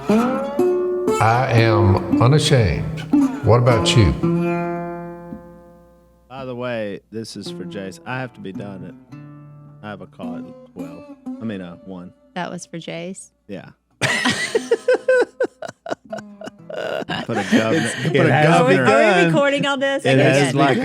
I am unashamed. What about you? By the way, this is for Jase. I have to be done I have a call at 12. I mean, 1. That was for Jase. Yeah. Put a governor. Are we recording all this? It is like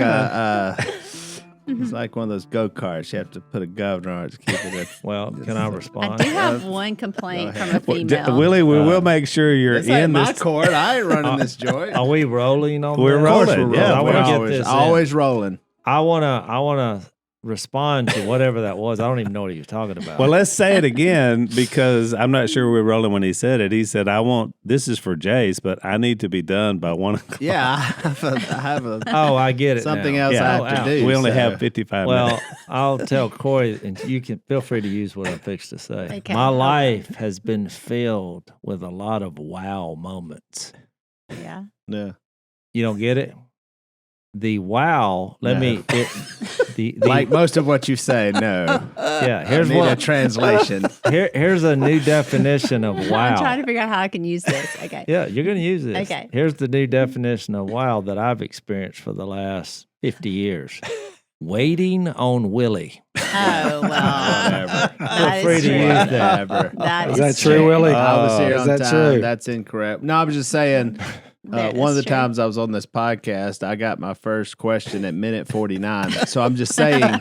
it's like one of those go-karts. You have to put a governor on it to keep it at. Well, can I respond? I do have one complaint from a female. Willie, we will make sure you're in my this. court. I ain't running this joint. Are we rolling on We're this? rolling. Yeah, I want to get this. Always rolling. I wanna respond to whatever that was. I don't even know what he was talking about. Well, let's say it again because I'm not sure we're rolling when he said it. He said, this is for Jase, but I need to be done by 1 o'clock. Yeah, I have a oh, I get it. something now. else I have to do. We only have 55 minutes. Well, I'll tell Korie, and you can feel free to use what I'm fixed to say. Okay. My life has been filled with a lot of wow moments. Yeah. Yeah. You don't get it? The wow, like most of what you say, no. Yeah, here's I need a translation. Here's a new definition of wow. I'm trying to figure out how I can use this. Okay. Yeah, you're going to use this. Okay. Here's the new definition of wow that I've experienced for the last 50 years. Waiting on Willie. Oh, well. Whatever. That Feel free is to true. use that. Whatever. That Is is that true, Willie? I was here is on that time. true? That's incorrect. No, I was just saying. That One of is the true. times I was on this podcast, I got my first question at minute 49. So I'm just saying, I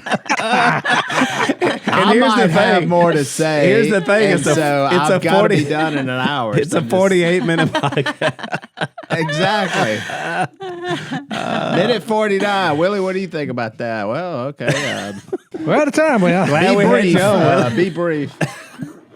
here's might the have thing. more to say. Here's the thing. and It's I've a got to 40 be done in an hour. It's So a I'm just- 48-minute podcast. Exactly. Minute 49. Willie, what do you think about that? Well, okay. We're out of time. Glad we had Joe. Be brief.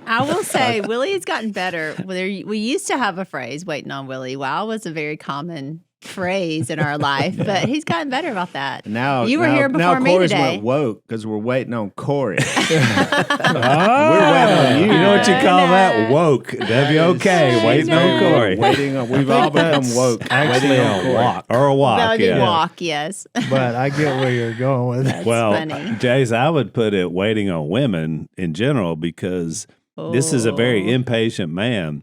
I will say, Willie has gotten better. We used to have a phrase, waiting on Willie. Wow was a very common phrase in our life, but he's gotten better about that. Now You were here before me Corey's today. went woke because we're waiting on Korie. We're waiting on you. You know what you call that? Woke. W-O-K. Waiting on Korie. We've all become woke. Actually Waiting on a Korie. walk. Or a walk. That would be yeah. walk, yes. But I get where you're going with it. That's Well, funny. Jase, I would put it waiting on women in general because this is a very Oh. impatient man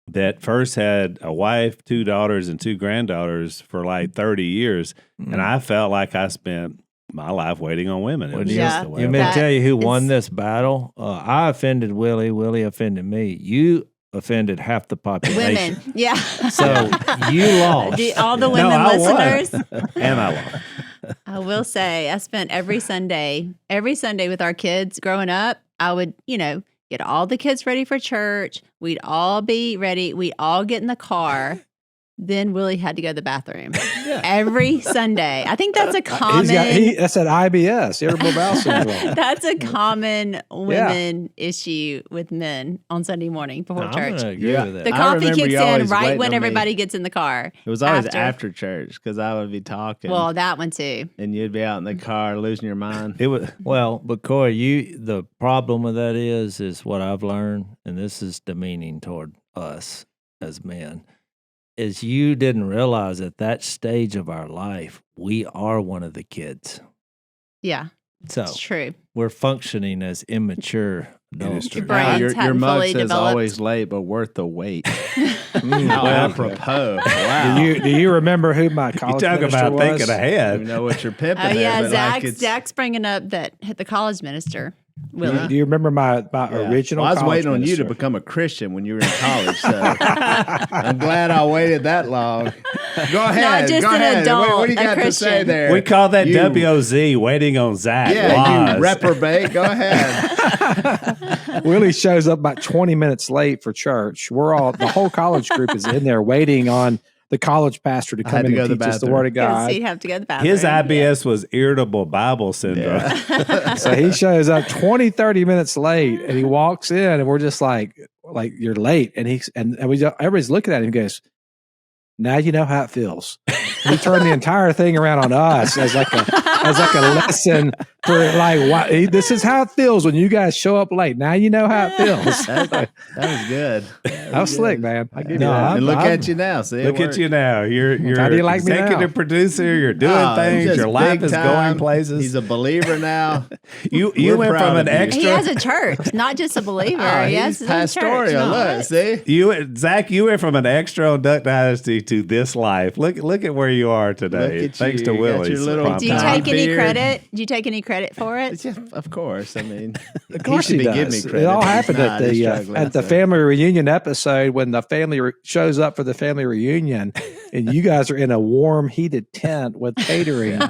that first had a wife, 2 daughters, and 2 granddaughters for like 30 years. And I felt like I spent my life waiting on women. It Well, was you- just the way You I may felt. tell you who is- won this battle? I offended Willie. Willie offended me. You offended half the population. Women, yeah. So you lost. All the women I won. listeners. And I lost. I will say, I spent every Sunday with our kids growing up. I would, get all the kids ready for church. We'd all be ready. We'd all get in the car. Then Willie had to go to the bathroom every Sunday. I think that's a common. That's at IBS, irritable bowel syndrome. That's a common women issue with men on Sunday morning before I'm church. gonna agree Yeah. with that. The I coffee remember kicks you in always right waiting when on me. everybody gets in the car. It was always after church because I would be talking. Well, that one too. and you'd be out in the car losing your mind. It was Well, but Korie, the problem with that is what I've learned, and this is demeaning toward us as men, is you didn't realize at that stage of our life, we are one of the kids. Yeah, So it's true. we're functioning as immature adults. Your brains your hadn't mug fully says developed. always late, but worth the wait. well, Apropos. Wow. Do you remember who my you college talk minister about was? thinking You ahead. know what you're pimping Oh there, yeah, but like Zach's bringing up that the college minister, Willie. Do you remember my Yeah. original? Well, I was college waiting on you to minister? become a Christian when you were in college, so I'm glad I waited that long. Go ahead. just go an ahead. adult, what do you a got to say Christian. there? We call that You- WOZ, waiting on Zach. Yeah, you Was. reprobate. Go ahead. Willie shows up about 20 minutes late for church. The whole college group is in there waiting on the college pastor to I come had in to go and to the teach us the bathroom. word of Because God. he'd have to go to the bathroom. His IBS was irritable bowel syndrome. So he shows up 20, 30 minutes late and he walks in and we're just like you're late. And everybody's looking at him and goes, now you know how it feels. He turned the entire thing around on us as like a lesson for like, why, this is how it feels when you guys show up late. Now you know how it feels. That was good. That was slick, man. I give you No, that. And look at you now. See, Look at you now. You're How do you like me now? executive producer. You're doing Oh, things. just Your life big is time. going places. He's a believer now. you We're went proud from an of you. extra. He has a church, not just a believer. Oh, he has he's his own church. pastoral. No. Look, see. Zach, you went from an extra on Duck Dynasty to this life. Look at where you are today. Look at Thanks you. to You got Willie's. your little prompt Do you time. take any Beard. credit? Do you take any credit for it? Yeah, of course. I mean, Of course he should he be giving does. me credit. It all but he's happened not. at He's the struggling, at the so. family reunion episode when the family shows up for the family reunion, and you guys are in a warm, heated tent with catering,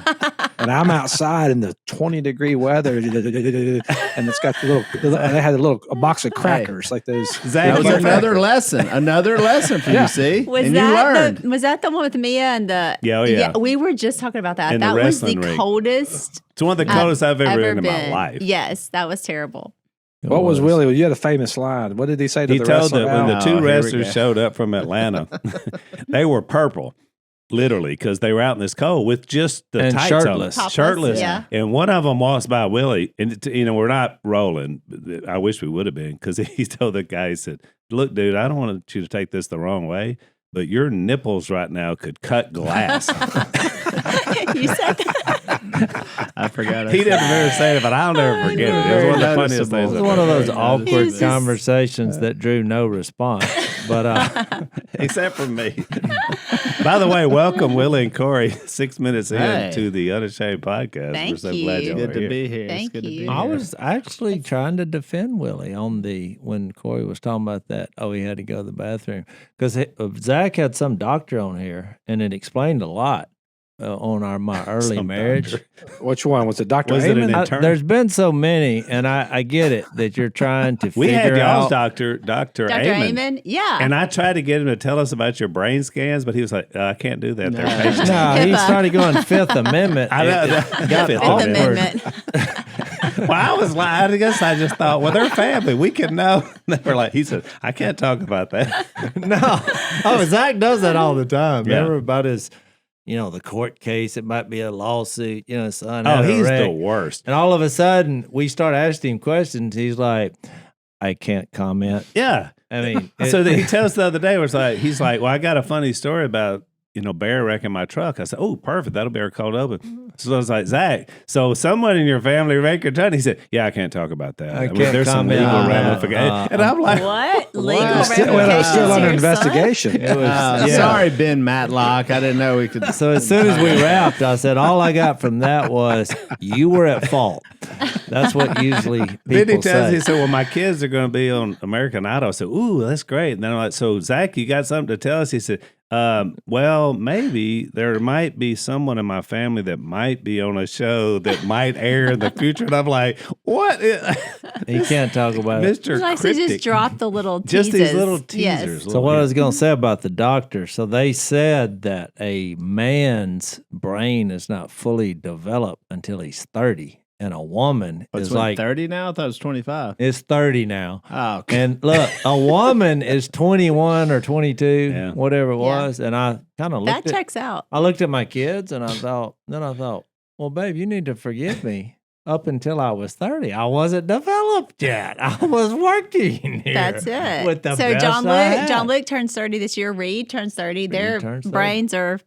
and I'm outside in the 20-degree weather, and it's got the little. They had a box of crackers like those. Zach, That was you- another lesson. Another lesson for you. See, Was and you learned. that the one with Mia and the? Yeah, oh, yeah. We were just talking about that. And the That was the wrestling ring. coldest It's one of the coldest I've ever been in my been. life. Yes, that was terrible. What was Willie? You had a famous line. What did he say to He the told wrestler? that when the Oh, two here we wrestlers go. showed up from Atlanta, they were purple, literally, because they were out in this cold with just the And tights shirtless. on, Topless, shirtless. yeah. And one of them walks by Willie, and we're not rolling. I wish we would have been, because he told the guy, he said, "Look, dude, I don't want you to take this the wrong way, but your nipples right now could cut glass." You said that. I forgot. He didn't remember saying it, but I'll never forget it. It was one of the funniest noticeable. things. It I've was one of ever those heard. awkward just- conversations that drew no response. But Except for me. By the way, welcome Willie and Korie. 6 minutes in Hey. to the Unashamed podcast. We're Thank so glad you. you're Good to here. be here. Thank it's good you. to be I here. was actually trying to defend Willie when Korie was talking about that. Oh, he had to go to the bathroom because Zach had some doctor on here, and it explained a lot on my early Some marriage. doctor. Which one was it? Dr. Was it an Heyman? intern? There's been so many, and I get it that you're trying to We figure had y'all's out. doctor, Dr. Dr. Amon. Amon? Yeah. And I tried to get him to tell us about your brain scans, but he was like, I can't do that. They're No. patients. No, he HIPAA. started going Fifth Amendment. I know. It got Fifth Fifth awkward. Amendment. Well, I was like, I guess I just thought, well, they're family. We can know. They were like, he said, I can't talk about that. No. Oh, Zach does that all the time. Yeah. Remember about his, the court case. It might be a lawsuit. His son Oh, had a he's wreck. the worst. And all of a sudden, we start asking him questions. He's like, I can't comment. Yeah. I mean, So he tells us the other day, he's like, well, I got a funny story about, bear wrecking my truck. I said, oh, perfect. That'll be our cold open. So I was like, Zach, so someone in your family wrecked your truck? He said, yeah, I can't talk about that. I can't there's some comment legal on that. ramifications. And I'm like, What? Legal It was still, well, it was still ramifications under here, son? investigation. it was, yeah. Sorry, Ben Matlock. I didn't know we could. So as soon as we wrapped, I said, all I got from that was you were at fault. That's what usually then he people tells say. me, he said, well, my kids are going to be on American Idol. I said, ooh, that's great. And then I'm like, so Zach, you got something to tell us? He said, well, maybe there might be someone in my family that might be on a show that might air in the future. And I'm like, what? He can't talk about it. Mr. He likes to Cryptic. just drop the little Just teases. these little Yes. teasers. So what I was going to say about the doctor, so they said that a man's brain is not fully developed until he's 30, and a woman It's is like 30 now. I thought it was 25. is 30 now. Oh, okay. And look, a woman is 21 or 22, Yeah. whatever it Yeah. was, and I kind of That looked at checks out. I looked at my kids and I thought, well, babe, you need to forgive me. Up until I was 30, I wasn't developed yet. I was working here. That's it. With the so best John I Luke, had. John Luke turns 30 this year. Reed turns 30. Their turns 30. brains are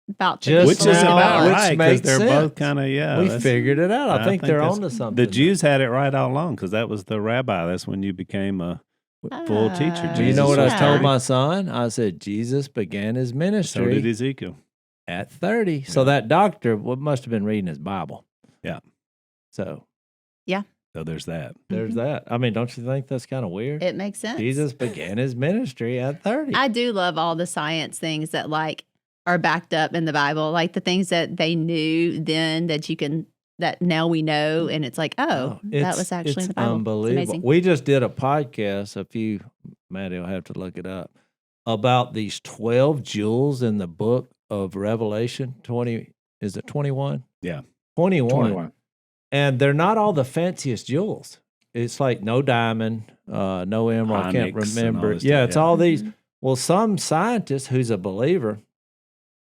about to Just be Which is full about on. which right, because makes they're sense. both kind of, we that's- figured it out. I think they're that's- onto something. The Jews had it right all along, because that was the rabbi. That's when you became a full teacher. Do you know what I was told 30. my son? I said Jesus began his So ministry did Ezekiel. at 30. So that doctor must have been reading his Bible. Yeah. So So there's that. there's that. I mean, don't you think that's kind of weird? It makes sense. Jesus began his ministry at 30. I do love all the science things that are backed up in the Bible, like the things that they knew then that now we know, and it's like, that was actually in the Bible. It's Unbelievable. amazing. We just did a podcast. Maddie will have to look it up, about these 12 jewels in the book of Revelation. 20, is it 21? Yeah. 21. And they're not all the fanciest jewels. It's like no diamond, no emerald. I can't Onyx and all remember. this Yeah, stuff, it's yeah. all these. Well, some scientist who's a believer,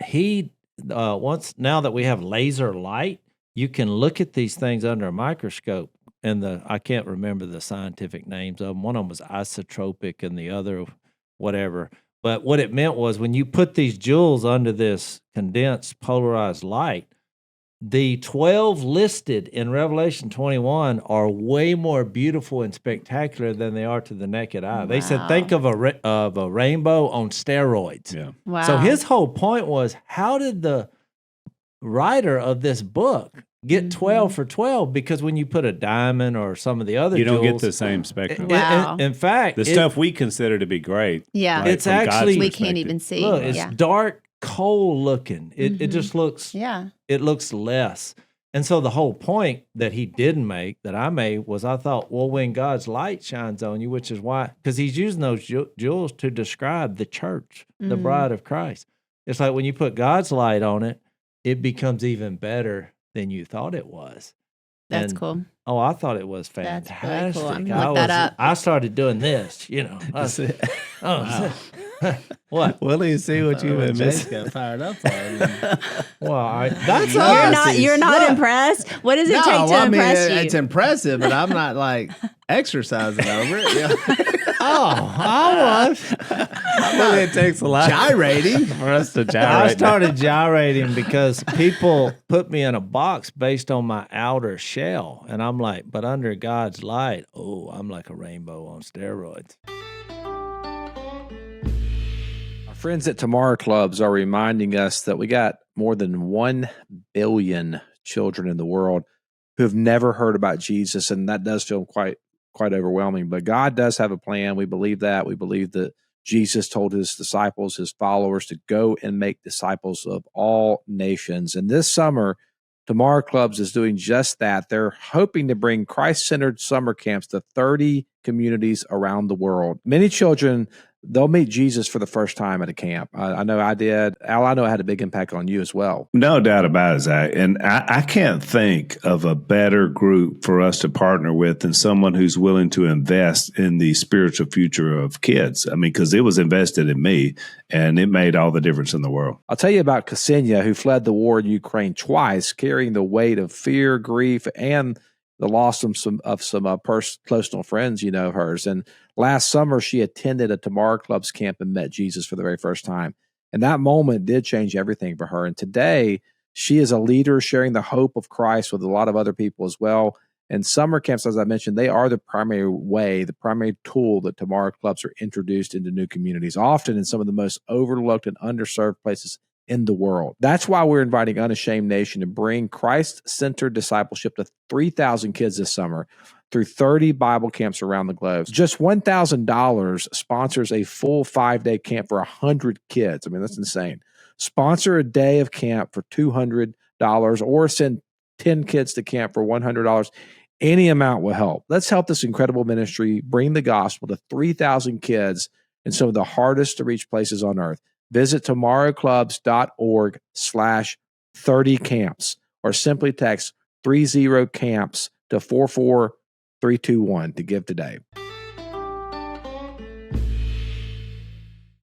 he now that we have laser light, you can look at these things under a microscope, and I can't remember the scientific names of them. One of them was isotropic, and the other whatever. But what it meant was when you put these jewels under this condensed polarized light, the 12 listed in Revelation 21 are way more beautiful and spectacular than they are to the naked eye. They said, think of a rainbow on steroids. Yeah. Wow. So his whole point was, how did the writer of this book get 12 for 12? Because when you put a diamond or some of the other You don't jewels, get the same spectrum. Wow. in fact, The stuff we consider to be great. Yeah. like, It's from God's actually- we can't perspective. even see. look, it's yeah. dark, cold looking. It just looks Yeah. it looks less. And so the whole point that he didn't make, that I made, was I thought, well, when God's light shines on you, which is why, because he's using those jewels to describe the church, the bride of Christ. It's like when you put God's light on it, it becomes even better than you thought it was. That's And, cool. Oh, I thought it was That's fantastic. really cool. I'm gonna look that up. I started doing this, What? Willie, see what you've been Jase missing. got fired up already. Well, that's You're not impressed? What does it take to impress you? It's impressive, but I'm not like exercising over it. Yeah. I was. Willie, it takes a lot Gyrating. for us to I gyrate. started gyrating because people put me in a box based on my outer shell. And I'm like, but under God's light, I'm like a rainbow on steroids. Our friends at Tomorrow Clubs are reminding us that we got more than 1 billion children in the world who have never heard about Jesus, and that does feel quite overwhelming. But God does have a plan. We believe that. We believe that Jesus told his disciples, his followers, to go and make disciples of all nations. And this summer, Tomorrow Clubs is doing just that. They're hoping to bring Christ-centered summer camps to 30 communities around the world. Many children, they'll meet Jesus for the first time at a camp. I know I did. Al, I know it had a big impact on you as well. No doubt about it, Zach. And I can't think of a better group for us to partner with than someone who's willing to invest in the spiritual future of kids. I mean, because it was invested in me, and it made all the difference in the world. I'll tell you about Ksenia, who fled the war in Ukraine twice, carrying the weight of fear, grief, and the loss of some personal friends, of hers. And last summer, she attended a Tomorrow Clubs camp and met Jesus for the very first time. And that moment did change everything for her. And today, she is a leader sharing the hope of Christ with a lot of other people as well. And summer camps, as I mentioned, they are the primary tool that Tomorrow Clubs are introduced into new communities, often in some of the most overlooked and underserved places in the world. That's why we're inviting Unashamed Nation to bring Christ-centered discipleship to 3,000 kids this summer through 30 Bible camps around the globe. Just $1,000 sponsors a full 5-day camp for 100 kids. I mean, that's insane. Sponsor a day of camp for $200 or send 10 kids to camp for $100. Any amount will help. Let's help this incredible ministry bring the gospel to 3,000 kids in some of the hardest to reach places on earth. Visit tomorrowclubs.org/30 camps or simply text 30 camps to 44321 to give today.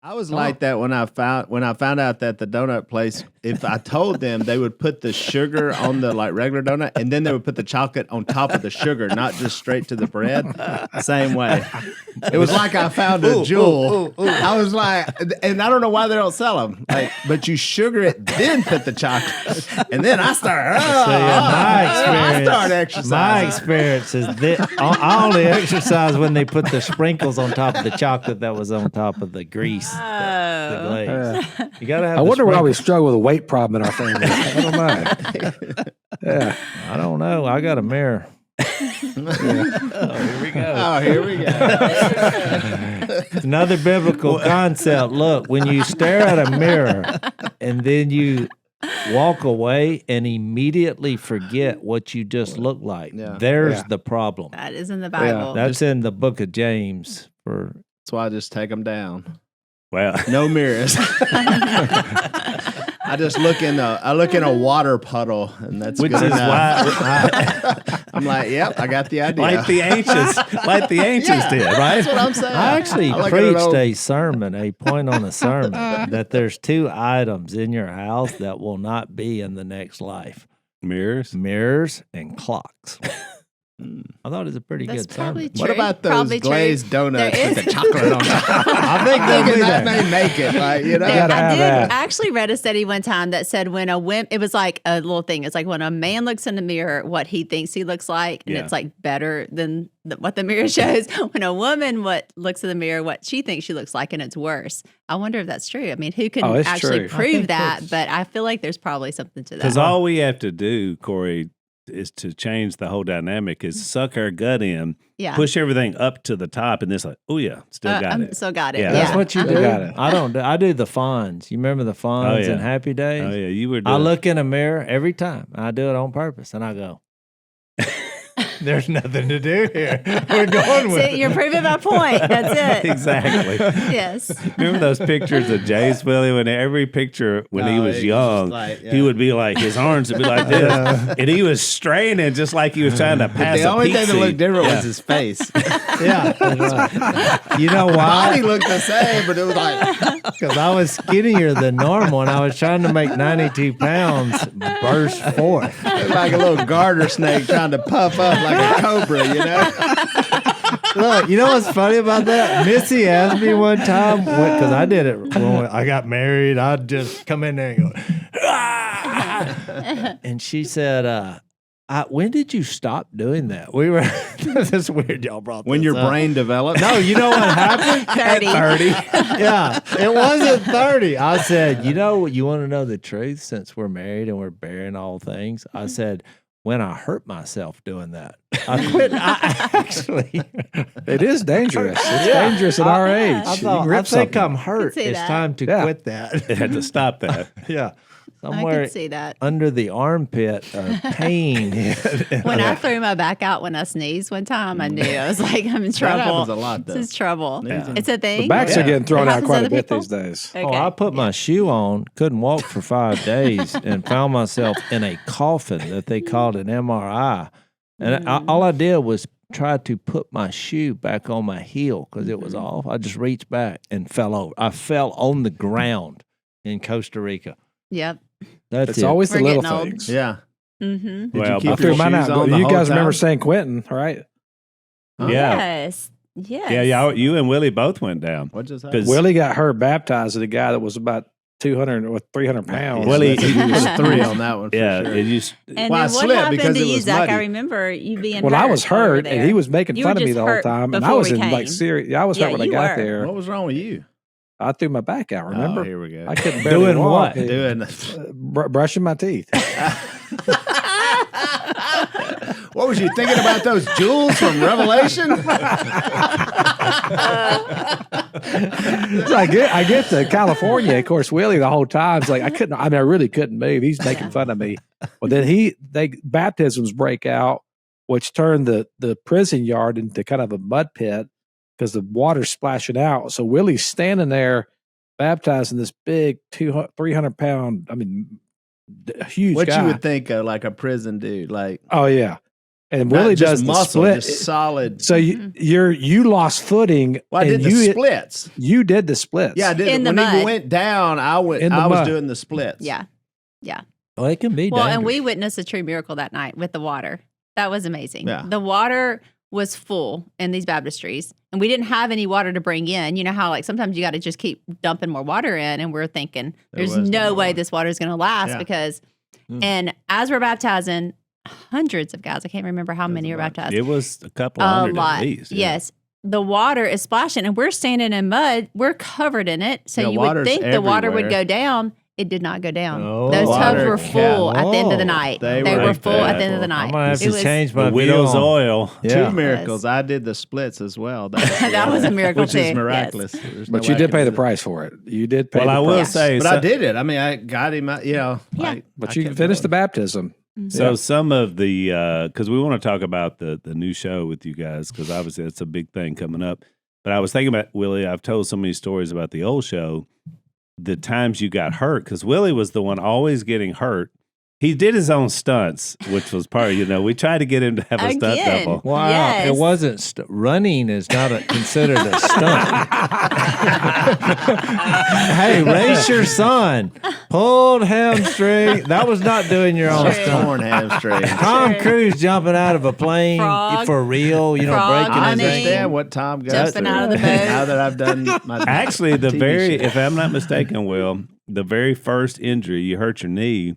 I was like that when I found out that the donut place, if I told them, they would put the sugar on the regular donut, and then they would put the chocolate on top of the sugar, not just straight to the bread. Same way. It was like I found a jewel. I was like, and I don't know why they don't sell them. But you sugar it, then put the chocolate, and then I start. I start exercising. My experience is that I only exercise when they put the sprinkles on top of the chocolate that was on top of the grease. The glaze. You gotta have. I wonder why we sprinkles. struggle with a weight problem in our family. I don't know. Yeah. I don't know. I got a mirror. Oh, here we go. It's another biblical concept. Look, when you stare at a mirror and then you walk away and immediately forget what you just look like, there's the problem. That is in the Bible. That's in the book of James. That's why I just take them down. Well, No mirrors. I just look in a water puddle, and that's which good is enough. why, I'm like, yep, I got the idea. like the ancients did, right? That's what I'm saying. I actually I look at an preached old- a sermon, a point on a sermon, that there's 2 items in your house that will not be in the next life. Mirrors. and clocks. I thought it was a pretty That's good probably sermon. true. What about those Probably true. glazed donuts There with is- the chocolate on top? I think I'm they'll thinking be that there. may make it. Like, you know, There, gotta I have did that. actually read a study one time that said when it was like a little thing. It's like when a man looks in the mirror, what he thinks he looks like, and Yeah. it's like better than what the mirror shows. When a woman looks in the mirror, what she thinks she looks like, and it's worse. I wonder if that's true. I mean, who can Oh, it's actually true. I think prove that? But I feel like there's probably something to Because that. all we have to do, Korie, is to change the whole dynamic is suck our gut in, Yeah. push everything up to the top, and it's like, oh yeah, still got I'm it. still got it. Yeah. That's Yeah. what you I do. got it. I don't do. I do the Fonz. You remember the Fonz yeah. and Happy Days? Oh yeah, you were. I doing- look in a mirror every time. I do it on purpose, and I go, "There's nothing to do here. We're going with See, you're proving my point. That's it. exactly. Yes. Remember those pictures of Jase, Willie? When every picture when he No, was it was young, just like, he yeah. would be like his arms would be like this, and he was straining just like he was trying to pass. the a only thing that pixie. looked different Yeah. was his face. Yeah. You know Body why? looked the same, but it was like Because I was skinnier than normal, and I was trying to make 92 pounds burst forth. like a little garter snake trying to puff up like a cobra, you know? Look, you know what's funny about that? Missy asked me one time because I did it when I got married. I'd just come in there and go, "Ah!" And she said, "When did you stop doing that?" We were. That's weird. Y'all brought When this your up. brain developed. No, you know what happened? 30. 30. Yeah, it wasn't 30. I said, you want to know the truth since we're married and we're bearing all things? I said, when I hurt myself doing that, I quit. I actually, It is dangerous. It's dangerous at our age. I You thought, can I rip think something. I'm hurt. see It's that. time to Yeah. quit that. It had to stop that. Yeah. I Somewhere can see that. under the armpit, pain. When I threw my back out when I sneezed one time, I knew I was like, I'm in That trouble. happens a lot, though. This is trouble. Sneezing. It's a thing. The backs Yeah. are getting thrown It out happens to quite a other bit people? these days. Okay. Oh, I put my shoe on, couldn't walk for 5 days, and found myself in a coffin that they called an MRI. And all I did was try to put my shoe back on my heel because it was off. I just reached back and fell over. I fell on the ground in Costa Rica. Yep. That's It's it. always the We're little getting old. things. Yeah. Mm-hmm. Did Well, you I keep threw your mine shoes out. on the You whole guys remember time? San Quentin, right? Huh? Yeah. Yes. Yes. Yeah. You and Willie both went down. What just happened? Willie got her baptized at a guy that was about 200 or 300 pounds. Willie- He was 3 on that one. For Yeah, sure. it used. And Well, I then what slipped happened because to it you, was Zach? I muddy. remember you being Well, I hurt was over hurt, there. and he was making You fun were of me just the whole hurt time, and I before was we in like came. serious. I was Yeah, hurt when I you got were. there. What was wrong with you? I threw my back out. Remember? Oh, here we go. I couldn't barely Doing walk. what? Doing. Brushing my teeth. What was you thinking about those jewels from Revelation? So I get to California. Of course, Willie the whole time is like, I really couldn't move. He's making fun of me. Well, then baptisms break out, which turned the prison yard into kind of a mud pit because the water's splashing out. So Willie's standing there baptizing this big 300 pound, huge What guy. you would think of like a prison dude, like Oh yeah. And not Willie just does the muscle, split. just solid. So you lost footing. Well, I and did the splits. You did the splits. Yeah, I did. In the when he mud. went down, I In the was mud. doing the splits. Yeah. Well, it can be Well, dangerous. and we witnessed a true miracle that night with the water. That was amazing. Yeah. The water was full in these baptistries, and we didn't have any water to bring in. You know how like sometimes you got to just keep dumping more water in, and we're thinking There there's was no no way water. this water is going to last Yeah. because. Mm. And as we're baptizing, hundreds of guys, I can't remember how many are bunch. baptized. It was a couple A hundred lot. at least. yeah. Yes. The water is splashing, and we're standing in mud. We're covered in it. So Yeah, you would water's think the water would everywhere. go down. It did not go down. Oh. Those tubs Water were full at the end of the Oh. night. They They were were full at the end of the full. night. I'm gonna have It to was- change my The view widow's on- oil. Yeah. Two miracles. I did the splits as well. That was a miracle which too, is yes. miraculous. There's But no you way I did could pay do the that. price for it. You did pay Well, the I will price. say, But I did it. I mean, I got him. Yeah. But you finished the baptism. So some of the because we want to talk about the new show with you guys because obviously it's a big thing coming up. But I was thinking about Willie. I've told so many stories about the old show. The times you got hurt because Willie was the one always getting hurt. He did his own stunts, which was part of, we tried to get him to have a stunt Again. double. Wow, Yes. it wasn't running is not considered a stunt. Hey, race your son, pulled hamstring. That was not doing your own True. stunt. Torn hamstring. Tom Cruise jumping out of a plane Frog. for real, Frog breaking I his running. ankle. understand what Tom goes Jumping through. out of the boat. Now that I've done my Actually, TV show. if I'm not mistaken, Will, the very first injury, you hurt your knee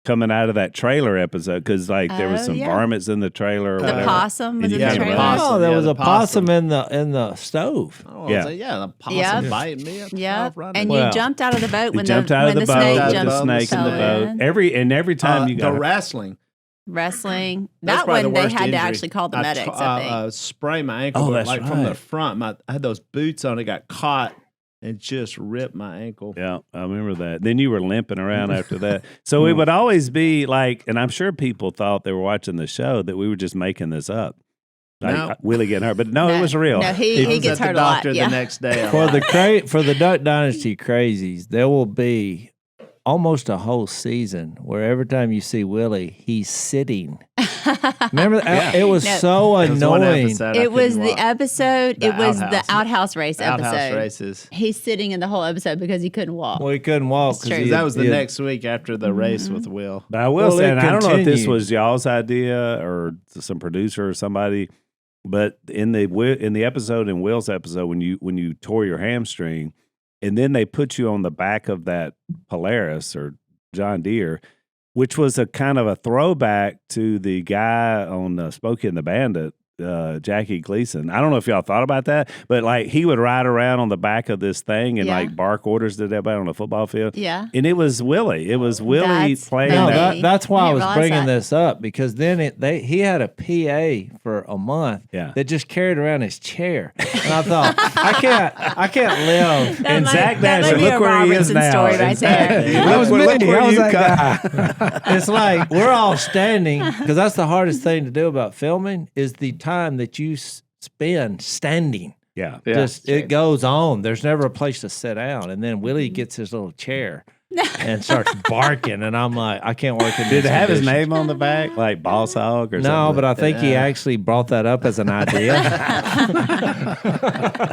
coming out of that trailer episode because there was Oh, some yeah. varmints in the trailer. Or The whatever. possum was And in you the can't trailer. run. possum. Oh, there Yeah, was the a possum possum. in the stove. Oh, Yeah. the possum Yeah. biting me. Yeah, Off running. and Well, you jumped out of the boat You when jumped the out of the boat, snake jumped the jumped. snake in the boat. in. Every time you the got wrestling. Wrestling. That's That probably one the they worst had to injury. actually call the medics. I think. Sprained my ankle, Oh, but that's from the right. front. I had those boots on. It got caught and just ripped my ankle. Yeah, I remember that. Then you were limping around after that. So it would always be and I'm sure people thought they were watching the show that we were just making this up. No. Willie getting hurt. But no, it was real. No, I he was gets at hurt the a lot. doctor Yeah. the next day. For the Duck Dynasty crazies, there will be almost a whole season where every time you see Willie, he's sitting. Remember, it was No. so It was one annoying. episode I It was couldn't the watch. episode. The It was the outhouse. outhouse race Outhouse episode. races. He's sitting in the whole episode because he couldn't walk. Well, he couldn't walk It's true. because That was the next week after the race with Will. But I will Well, say, it and I don't know if this continued. was y'all's idea or some producer or somebody, but in the episode, in Will's episode, when you tore your hamstring, and then they put you on the back of that Polaris or John Deere, which was a kind of a throwback to the guy on Smokey and the Bandit, Jackie Gleason. I don't know if y'all thought about that, but he would ride around on the back of this thing and Yeah. bark orders to everybody on the football field. Yeah. And it was Willie. It was Willie That's playing No, funny. that. that's why I I didn't was realize bringing that. this up because then he had a PA for a month Yeah. that just carried around his chair, and I thought I can't live. That And might- Zach that Dasher, might be look a where he is Robertson now. story right Exactly. there. That was Look me. where I was you that guy. It's like we're all standing because that's the hardest thing to do about filming is the time that you spend standing. Yeah. Yeah. Just it goes on. There's never a place to sit down, and then Willie gets his little chair and starts barking, and I'm like, I can't work in. Did these it have his conditions. name on the back, like Boss Hog or something? No, but I think he actually brought that up as an idea.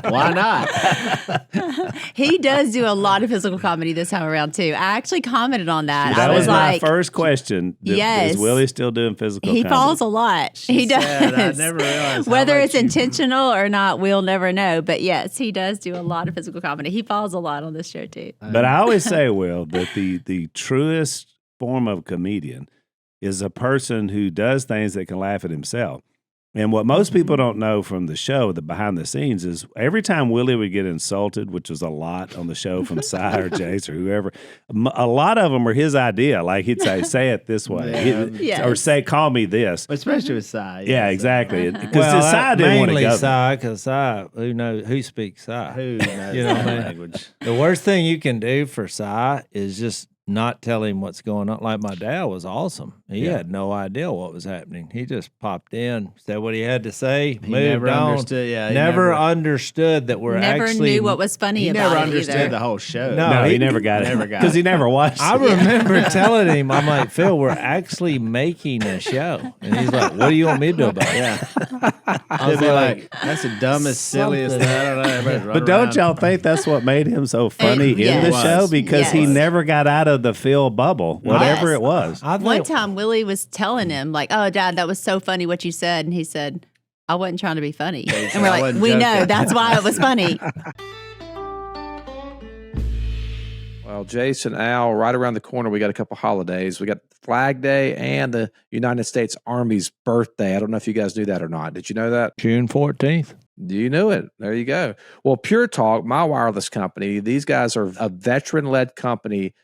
Why not? He does do a lot of physical comedy this time around too. I actually commented on that. that I was was my like, first question. Yes. Is Willie still doing physical he comedy? falls a lot. He does. said, I never realized how Whether much it's you- intentional or not, we'll never know. But yes, he does do a lot of physical comedy. He falls a lot on this show too. But I always say, Will, that the truest form of comedian is a person who does things that can laugh at himself. And what most people don't know from the show, the behind the scenes, is every time Willie would get insulted, which was a lot on the show from Cy or Jase or whoever, a lot of them were his idea. Like he'd say it this way, Yeah. or say, call me this. Especially with Cy. Yeah, yes. exactly. Because Well, Cy didn't want to mainly go. Cy, because Cy, who speaks Cy? Who knows You know that what I mean? language? The worst thing you can do for Cy is just not tell him what's going on. Like my dad was awesome. He had no idea what was happening. He just popped in, said what he had to say, He moved never on. understood. Yeah, he Never understood that we're Never actually. knew what was funny He about never it understood either. the whole show. No, No, he he never got it. never got Because it. he never watched I it. remember telling him, I'm like, Phil, we're actually making a show. And he's like, what do you want me to do about it? Yeah. I They'd was be like, like, that's the dumbest, silliest something. thing. I don't know. Everybody's But running don't around. y'all think that's what made him so funny in yes. the It show? was. Because he Yes. never got out of the Phil bubble, whatever Yes. it was. I One think, time, Willie was telling him, like, oh, Dad, that was so funny what you said. And he said, I wasn't trying to be funny. said, And we're "I like, wasn't we know. joking." That's why it was funny. Well, Jason, Al, right around the corner, we got a couple holidays. We got Flag Day and the United States Army's birthday. I don't know if you guys knew that or not. Did you know that? June 14th. You knew it. There you go. Well, Pure Talk, my wireless company, these guys are a veteran-led company,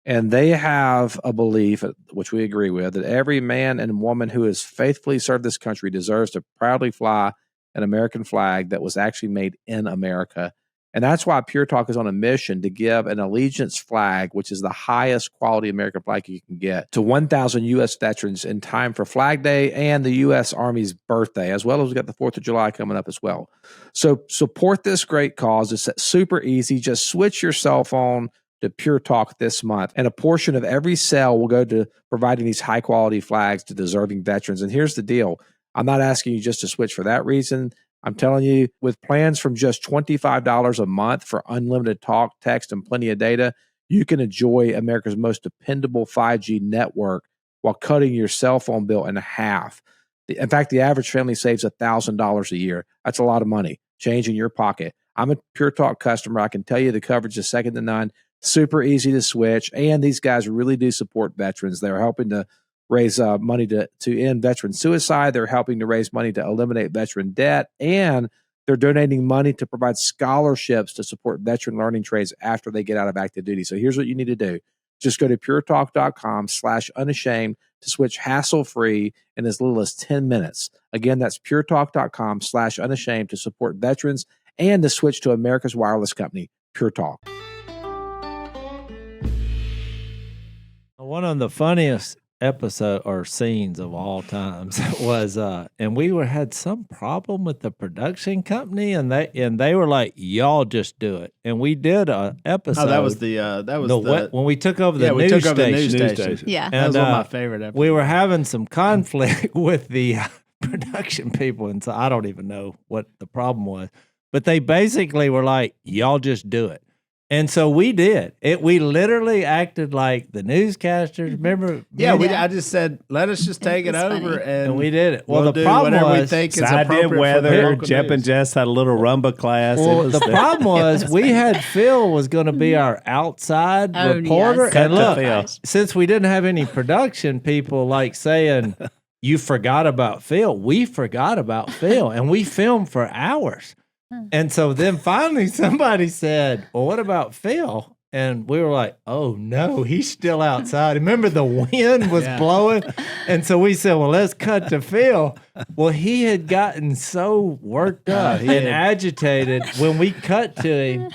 and they have a belief, which we agree with, that every man and woman who has faithfully served this country deserves to proudly fly an American flag that was actually made in America. And that's why Pure Talk is on a mission to give an allegiance flag, which is the highest quality American flag you can get, to 1,000 U.S. veterans in time for Flag Day and the U.S. Army's birthday, as well as we got the 4th of July coming up as well. So support this great cause. It's super easy. Just switch your cell phone to Pure Talk this month. And a portion of every sale will go to providing these high quality flags to deserving veterans. And here's the deal. I'm not asking you just to switch for that reason. I'm telling you, with plans from just $25 a month for unlimited talk, text, and plenty of data, you can enjoy America's most dependable 5G network while cutting your cell phone bill in half. In fact, the average family saves $1,000 a year. That's a lot of money, change in your pocket. I'm a Pure Talk customer. I can tell you the coverage is second to none. Super easy to switch. And these guys really do support veterans. They're helping to raise money to end veteran suicide. They're helping to raise money to eliminate veteran debt. And they're donating money to provide scholarships to support veteran learning trades after they get out of active duty. So here's what you need to do. Just go to puretalk.com/unashamed to switch hassle-free in as little as 10 minutes. Again, that's puretalk.com/unashamed to support veterans and to switch to America's wireless company, Pure Talk. One of the funniest episode or scenes of all times was and we had some problem with the production company, and they were like, y'all just do it. And we did a episode. Oh, that was when we took over the news station. Yeah. And, that was one of my favorite episodes. We were having some conflict with the production people, and so I don't even know what the problem was, but they basically were like, y'all just do it. And so we did it. We literally acted like the newscasters. Remember? Yeah, I just said, let us just take it over, and we did it. Well, we'll the problem was, we think is I did appropriate weather. for Jep and Jess had a little rumba class. Well, the problem was we had Phil was going to be our outside reporter. Yes. And look, Phil. since we didn't have any production people like saying, you forgot about Phil. We forgot about Phil, and we filmed for hours. And so then finally somebody said, well, what about Phil? And we were like, oh, no, he's still outside. Remember, the wind was blowing. And so we said, well, let's cut to Phil. Well, he had gotten so worked up and agitated when we cut to him.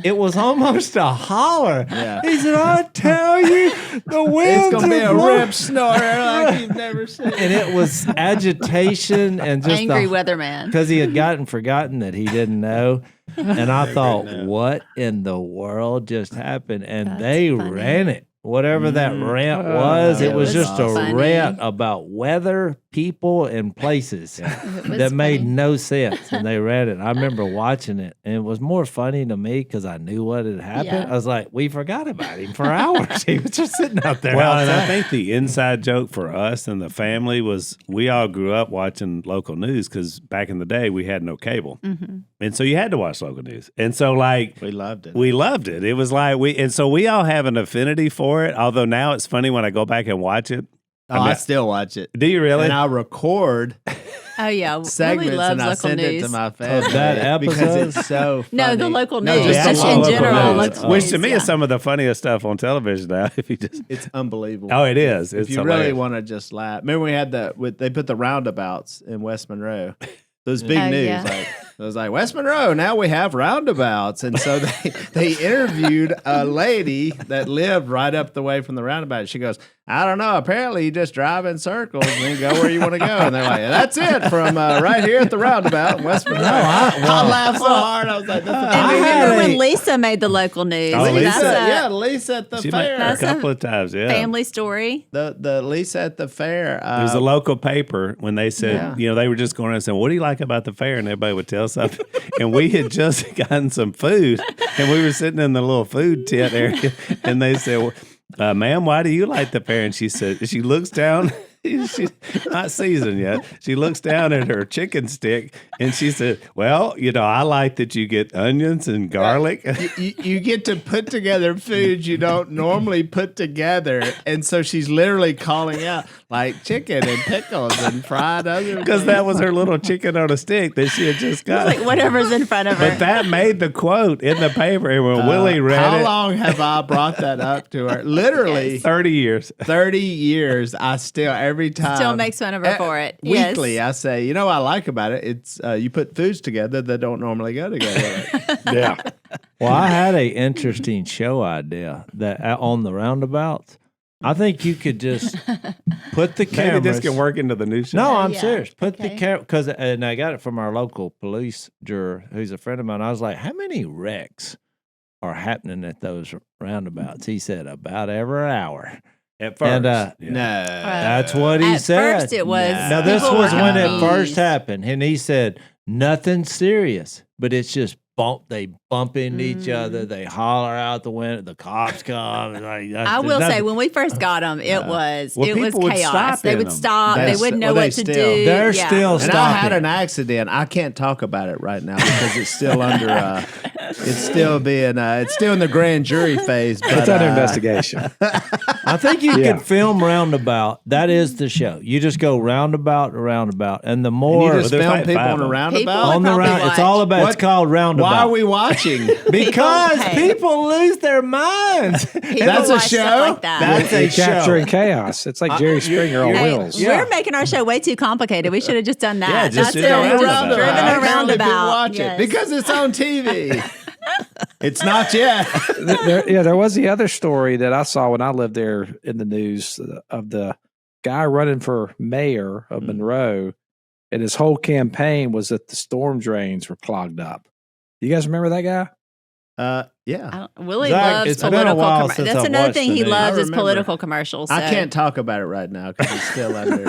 It was almost a holler. Yeah. He said, I tell you, the wind's It's going to be a blowing. rip snorter like you've never seen. And it was agitation and just Angry weatherman. because he had forgotten that he didn't know. And I thought, what in the world just happened? And That's they funny. ran it. Whatever that rant was, it It was was just a funny. rant about weather, people, and places It was that made funny. no sense. And they ran it. I remember watching it, and it was more funny to me because I knew what had happened. Yeah. I was like, we forgot about him for hours. He was just sitting out there. Well, and I outside. think the inside joke for us and the family was we all grew up watching local news because back in the day we had no cable, and so you had to watch local news. And so, like, We loved it. we loved it. It was like so we all have an affinity for it. Although now it's funny when I go back and watch it. I still watch it. Do you really? And I record Oh, yeah. segments Willie loves and I local send news. it to my family. that because episode? it's so funny. No, the local No, news. just Just the in local general. news. Local Which to news, me yeah. is some of the funniest stuff on television now. If you just It's unbelievable. oh, it is. If It's you really hilarious. want to just laugh. Remember we had they put the roundabouts in West Monroe. Those big Oh, news. yeah. Like it was like West Monroe, now we have roundabouts. And so they interviewed a lady that lived right up the way from the roundabout. She goes, I don't know. Apparently you just drive in circles and then go where you want to go. And they're like, that's it from right here at the roundabout in West Monroe. I laughed so hard. I was like, that's And I remember had when a- Lisa made the local news? Oh, Lisa, Lisa? Lisa at the She might fair. a That's a couple of times. Yeah, family story. The Lisa at the fair. It was a local paper when they said, Yeah. they were just going around saying, what do you like about the fair? And everybody would tell something. And we had just gotten some food and we were sitting in the little food tent area. And they said, well, ma'am, why do you like the fair? And she said, she looks down. She's not seasoned yet. She looks down at her chicken stick and she said, well, I like that you get onions and garlic. you get to put together foods you don't normally put together. And so she's literally calling out like chicken and pickles and fried other Because that was her little chicken on a stick that she had just got. Like whatever's in front of her. But that made the quote in the paper. And when Willie read How it, long have I brought that up to her? Literally 30 years. 30 years. I still, every time. Still makes fun of her for it. Weekly, Yes. I say, what I like about it? It's you put foods together that don't normally go together. Yeah. Well, I had an interesting show idea that on the roundabouts. I think you could just put the Maybe cameras. this can work into the new show. No, I'm Yeah. serious. Put the Okay. camera because, and I got it from our local police juror, who's a friend of mine. I was like, "How many wrecks are happening at those roundabouts. He said about every hour. At first. And, No. That's what he At said. first it was. Now, this people was were when it confused. first happened. And he said, nothing serious, but it's just they bump into each other. They holler out the window. The cops come. I will say, when we first got them, it was people would chaos. stop They in would them. stop. They wouldn't know they what to still- do. They're Yeah. still And I had stopping. an accident. I can't talk about it right now because it's still under. It's still being. It's still in the grand jury phase. But, It's under investigation. I think you Yeah. can film roundabout. That is the show. You just go roundabout to roundabout, and the And more you just there's film like people five on a of them. roundabout. People on the probably round, it's watch. all about. It's What- called roundabout. Why are we watching? Because Hey. people lose their minds. People That's a watch stuff show? like that. That's a You're capturing show. chaos. It's like Jerry Springer on Hey, wheels. we're making our show way too complicated. We should have just done that. Yeah, just That's do it. the roundabout. Just driven a Apparently people roundabout. watch Yes. it because it's on TV. It's not yet. There was the other story that I saw when I lived there in the news of the guy running for mayor of Monroe, and his whole campaign was that the storm drains were clogged up. You guys remember that guy? Yeah. Willie Zach, loves it's been a political while commercials. since That's I've another watched thing the he news. loves I is remember. political commercials. I so- can't talk about it right now because it's still under.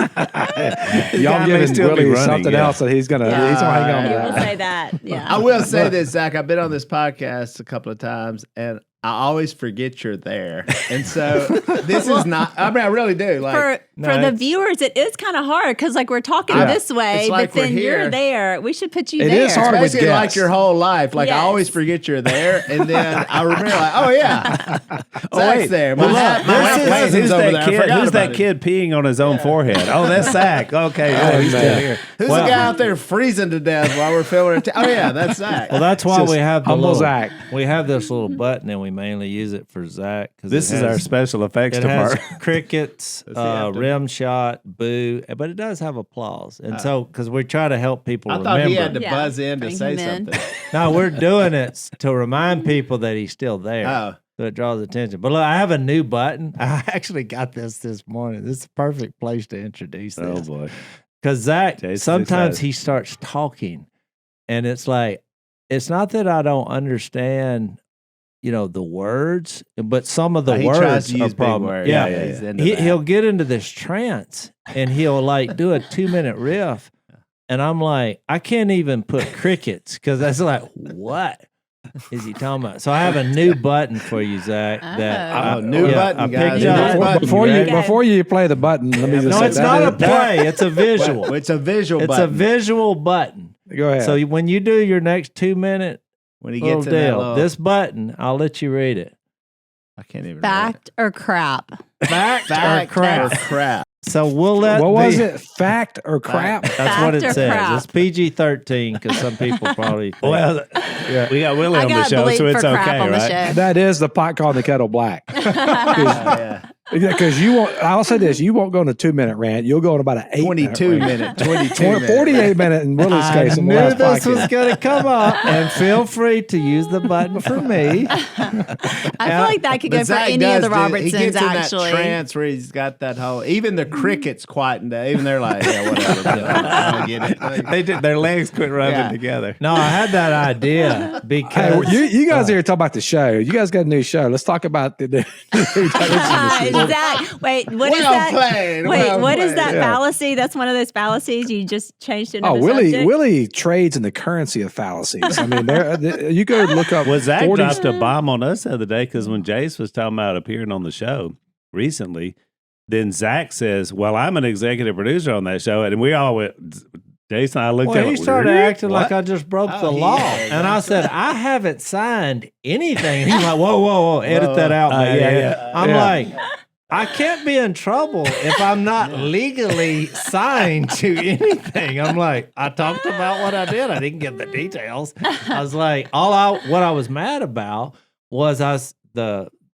Y'all may giving still be Willie running, something yeah. else that he's gonna Yeah. he's gonna hang on to He that. will say that. Yeah. I will say this, Zach. I've been on this podcast a couple of times, and I always forget you're there. And so this is not. I mean, I really do. Like, for No, the it's- viewers, it is kind of hard because like we're talking Yeah. this way, It's like but then we're you're here. there. We should put you It there. is hard with basically like guests. your whole life. Like I Yes. always forget you're there, and then I remember like, oh yeah, Zach's wait. there. Well, My look, cousin's who's over that there. I kid? forgot Who's about that him. kid peeing on his own forehead? Oh, that's Zach. Okay, yeah, he's still man. here. Who's Well- the guy out there freezing to death while we're filming? Oh yeah, that's Zach. Well, that's why Just we have the humble little, Zach. we have this little button, and we mainly use it for Zach. 'cause This it is has- our special effects It has department. crickets, Does he have to- rim shot, boo, but it does have applause. And so, because we try to help people I remember. thought he had to Yeah, buzz in to bring say him in. something. No, we're doing it to remind people that he's still there. Oh, So it draws attention. But look, I have a new button. I actually got this morning. This is a perfect place to introduce Oh this. boy. Because Zach, Jason's sometimes excited. he starts talking, and it's like, it's not that I don't understand, the words, but some of the he words tries to are use big problem. words. Yeah, Yeah, he's into he'll that. get into this trance, and he'll like do a 2-minute riff, and I'm like, I can't even put crickets because that's like, what is he talking about? So I have a new button for you, Zach. That Oh. New button, I guys. picked New up. button. Before ready? you play the button, let me just No, say it's that not is- a play. It's a visual. Well, it's a visual It's button. a visual button. Go ahead. So when you do your next 2-minute when he little gets in that deal, little, this button, I'll let you read it. I can't even Fact or crap? Fact, Fact or crap. or crap. So we'll let. what was the- it? Fact or crap? That's Fact what it or says. crap? It's PG-13 because some people probably. Think, Well, we got Willie I on the got show, bleep so it's for crap okay, on the right? show. That is the pot calling the kettle black. Yeah. Because you won't. I'll say this: you won't go on a 2-minute rant. You'll go on about an 22 minute. minute. 22 minute. 48 minute in Willie's I case. In the knew last this was podcast. going to come up, and feel free to use the button for me. I feel like that could But go for Zach any of the does this. He Robertsons, gets in actually. that trance where he's got that whole. Even the crickets quieten down. Even they're like, yeah, whatever. I don't get it. Like, They did, their legs quit rubbing Yeah. together. No, I had that idea Hey, because you guys here talk about the show. You guys got a new show. Let's talk about the Zach, wait, what We're is on that? plane. Wait, We're on what is plane. that Yeah. fallacy? That's one of those fallacies you just changed into Oh, a Willie! subject? Willie trades in the currency of fallacies. I mean, you go look up. Well, Zach 40 dropped a bomb on us the other day because when Jase was talking about appearing on the show recently, then Zach says, "Well, I'm an executive producer on that show," and we all went. Jason, I looked well, at he him. started acting like What? I just broke Oh, the he law, is. and I said I haven't signed anything. And he's like, "Whoa, edit that out, man." yeah. I'm Yeah. like, I can't be in trouble if I'm not legally signed to anything. I'm like, I talked about what I did. I didn't give the details. I was like, what I was mad about was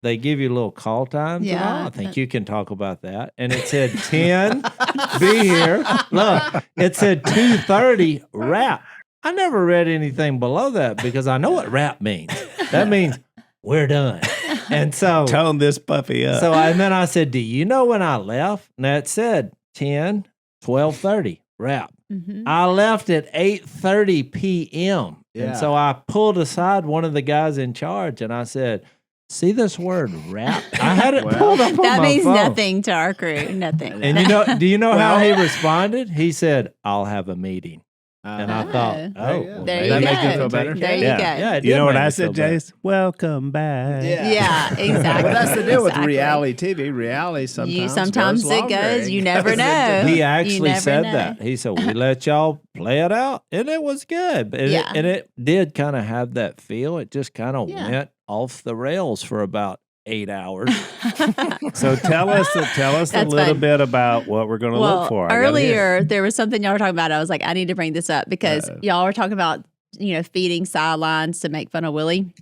they give you little call times. And all. Yeah. I think you can talk about that. And it said 10, be here. Look, it said 2:30, wrap. I never read anything below that because I know what wrap means. That means we're done. And so, Tone this puppy up. and then I said, do you know when I left? And it said 10, 12:30, wrap. Mhm. I left at 8:30 p.m. Yeah. And so I pulled aside one of the guys in charge and I said, see this word rap? I had it pulled up on That my means phone. nothing to our crew. Nothing. And do you know how he responded? He said, I'll have a meeting. And I thought, there you well, go. There maybe you That go. make you feel better? There you Yeah. go. Yeah, it You did know what make I me said, feel better. Jase? Welcome back. Yeah, exactly. Well, that's the deal with Exactly. reality TV. Reality sometimes Sometimes goes it longer. goes. You never goes know. into- He You actually never said know. that. He said, we let y'all play it out. And it was good. And, Yeah. it did kind of have that feel. It just kind of Yeah. went off the rails for about 8 hours. So tell us a That's little fun. bit about what we're going to Well, look for. I gotta hear. earlier there was something y'all were talking about. I was like, I need to bring this up because y'all were talking about, feeding sidelines to make fun of Willie.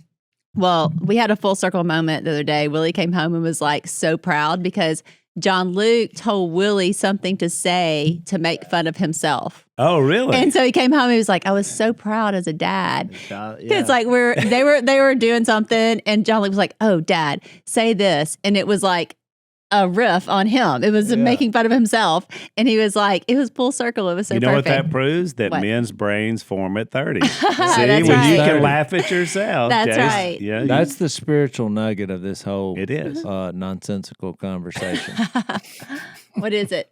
Well, we had a full circle moment the other day. Willie came home and was like so proud because John Luke told Willie something to say to make fun of himself. Oh, really? And so he came home and he was like, I was so proud as a dad. Yeah. It's like they were doing something and John Luke was like, oh, Dad, say this. And it was like a riff on him. It was making fun of himself. And he was like, it was full circle. It was so you know perfect. what that proves? That What? men's brains form at 30. See, That's when you right. can laugh at yourself. That's Jase, right. Yeah, That's the spiritual nugget of this whole it is. nonsensical conversation. What is it?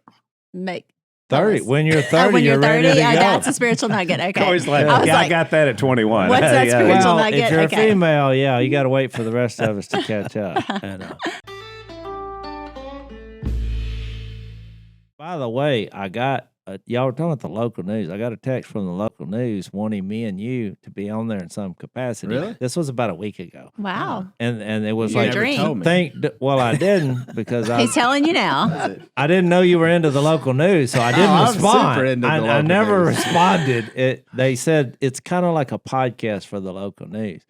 Make 30. When you're 30, when you're 30, ready to go. that's a spiritual nugget. Okay. Always like, I was I like, got that at 21. what's that Yeah. spiritual Well, nugget? if you're Okay. a female, you got to wait for the rest of us to catch up. And, by the way, I got y'all were talking about the local news. I got a text from the local news wanting me and you to be on there in some capacity. Really? This was about a week ago, Wow. and it was Your like, dream. told me. well, I didn't because He's telling you now. I didn't know you were into the local news, so I didn't I'm respond. super into the I local never news. responded. They said it's kind of like a podcast for the local news.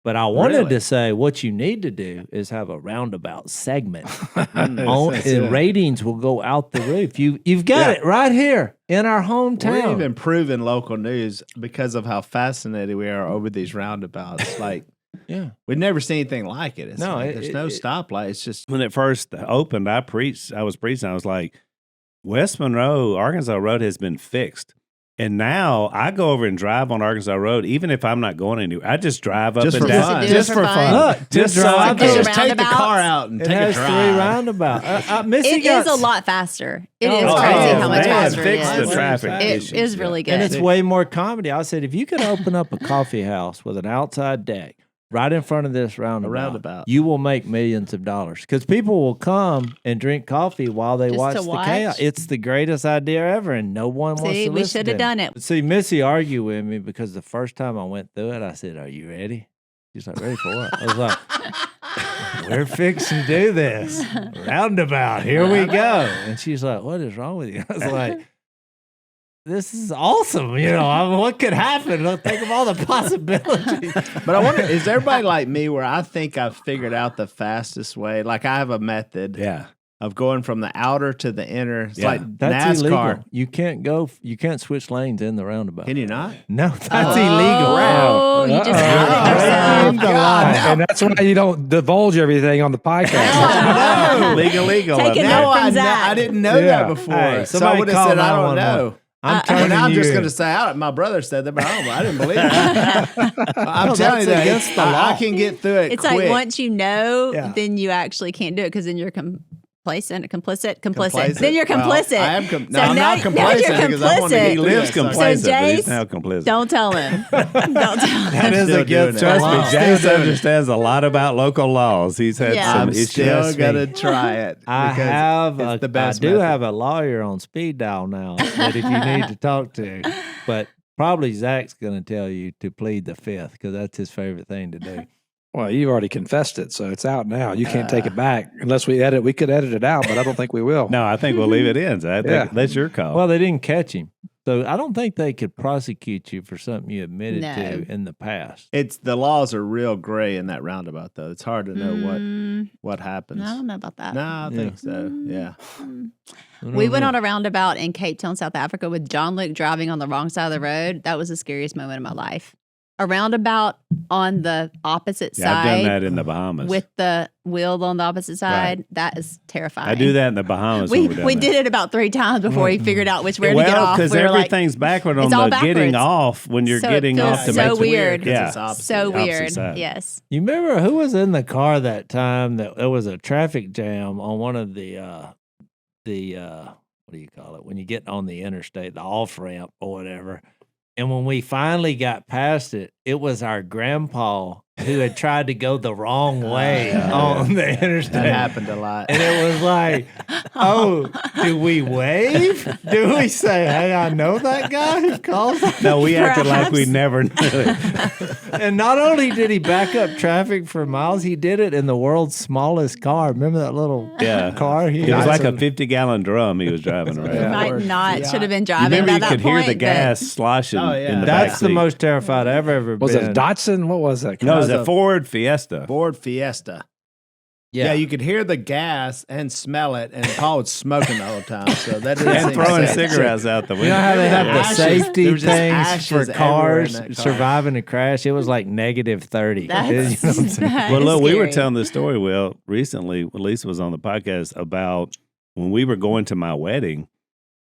But I wanted Really? to say what you need to do is have a roundabout segment. Yes, And ratings will go out the roof. You've got it right here in our hometown. We're even proving local news because of how fascinated we are over these roundabouts. Like, Yeah. we've never seen anything like it. It's No, like, there's no stoplight. It's just When it first opened, I was preaching. I was like, West Monroe, Arkansas Road has been fixed. And now I go over and drive on Arkansas Road, even if I'm not going anywhere. I just drive up Just and for down. fun. Just Just for for fun. fun. Look, Just to so I drive can Is it just take the roundabouts? car out and It take a has drive. 3 roundabouts. Missy It got is a lot faster. It is Oh, crazy yeah. how much They have faster it fixed is. the traffic It issues. is really good. And it's way more comedy. I said, if you could open up a coffee house with an outside deck right in front of this roundabout, you will make millions of dollars because people will come and drink coffee while they Just watch to the watch? chaos. It's the greatest idea ever, and no one wants See, to we listen should to have it. done it. See, Missy argued with me because the first time I went through it, I said, "Are you ready?" She's like, "Ready for what?" I was like, "We're fixing to do this roundabout. Here we go." And she's like, "What is wrong with you?" I was like, this is awesome. What could happen? Think of all the possibilities. But I wonder, is everybody like me where I think I've figured out the fastest way? Like I have a method Yeah. of going from the outer to the inner. It's Yeah. like That's NASCAR. illegal. You can't switch lanes in the roundabout. Can you not? No, that's Oh, illegal. you just outed yourself. And that's why you don't divulge everything on the podcast. No. Legal. Take it now. note No, from I, Zach. I didn't know Yeah. that before. Hey, so I somebody would have call said, I don't 911. know. I'm telling And I'm you. just going to say, my brother said that, but I didn't believe it. I'm No, telling you that's that. against the I law. can get through it It's quick. like once you know, Yeah. then you actually can't do it because then you're complacent, complicit. Complacent. Then you're Well, complicit. I am no, So I'm now- not now complacent you're because I want to complicit. get He through lives it. So- complacent, but he's Jace, now complicit. Don't tell him. Don't tell him. That is Still against doing it. the Trust law. me, Jase understands a lot about local laws. He's had Yeah. some I'm issues. still going to try it. I because have it's the best I do method. have a lawyer on speed dial now that if you need to talk to, but probably Zach's going to tell you to plead the fifth because that's his favorite thing to do. Well, you already confessed it, so it's out now. You can't take it back unless we edit. We could edit it out, but I don't think we will. No, I think we'll leave it in. Zach. Yeah. That's your call. Well, they didn't catch him, so I don't think they could prosecute you for something you admitted No. to in the past. It's the laws are real gray in that roundabout, though. It's hard to know what happens. I don't know about that. No, I Yeah. think so. Yeah. We went on a roundabout in Cape Town, South Africa with John Luke driving on the wrong side of the road. That was the scariest moment of my life. a roundabout on the opposite Yeah, I've done side that in the Bahamas. with the wheel on the opposite side. That is terrifying. I do that in the Bahamas. We did it about 3 times before we figured out where to get off. because We were like, everything's backward on it's all the getting backwards. off when you're So it getting feels off to so make weird. Yeah, It's opposite. so opposite weird. side. Yes. You remember who was in the car that time that there was a traffic jam on one of the what do you call it when you get on the interstate, the off ramp or whatever. And when we finally got past it, it was our grandpa who had tried to go the wrong way on the interstate. That happened a lot. And it was like, oh, do we wave? Do we say, hey, I know that guy who calls? No, we acted like we Perhaps. never knew it. And not only did he back up traffic for miles, he did it in the world's smallest car. Remember that little car? It was like a 50-gallon drum he was driving around. You might not should have been You driving remember by you that could hear point. the but- gas sloshing Oh, yeah. in the That's the backseat. most terrified I've ever Was been. it Datsun? What was that? No, it was That a was a- Ford Fiesta. Ford Fiesta. Yeah, you could hear the gas and smell it, and Paul was smoking the whole time. So that didn't And seem throwing safe. cigarettes out the window. You know how they have Yeah. the Ashes. safety There was just things ashes for everywhere cars in that car. surviving a crash? It was like negative 30. That's, You know what I'm saying? that Well, is look, we were scary. telling this story, Will, recently when Lisa was on the podcast about when we were going to my wedding,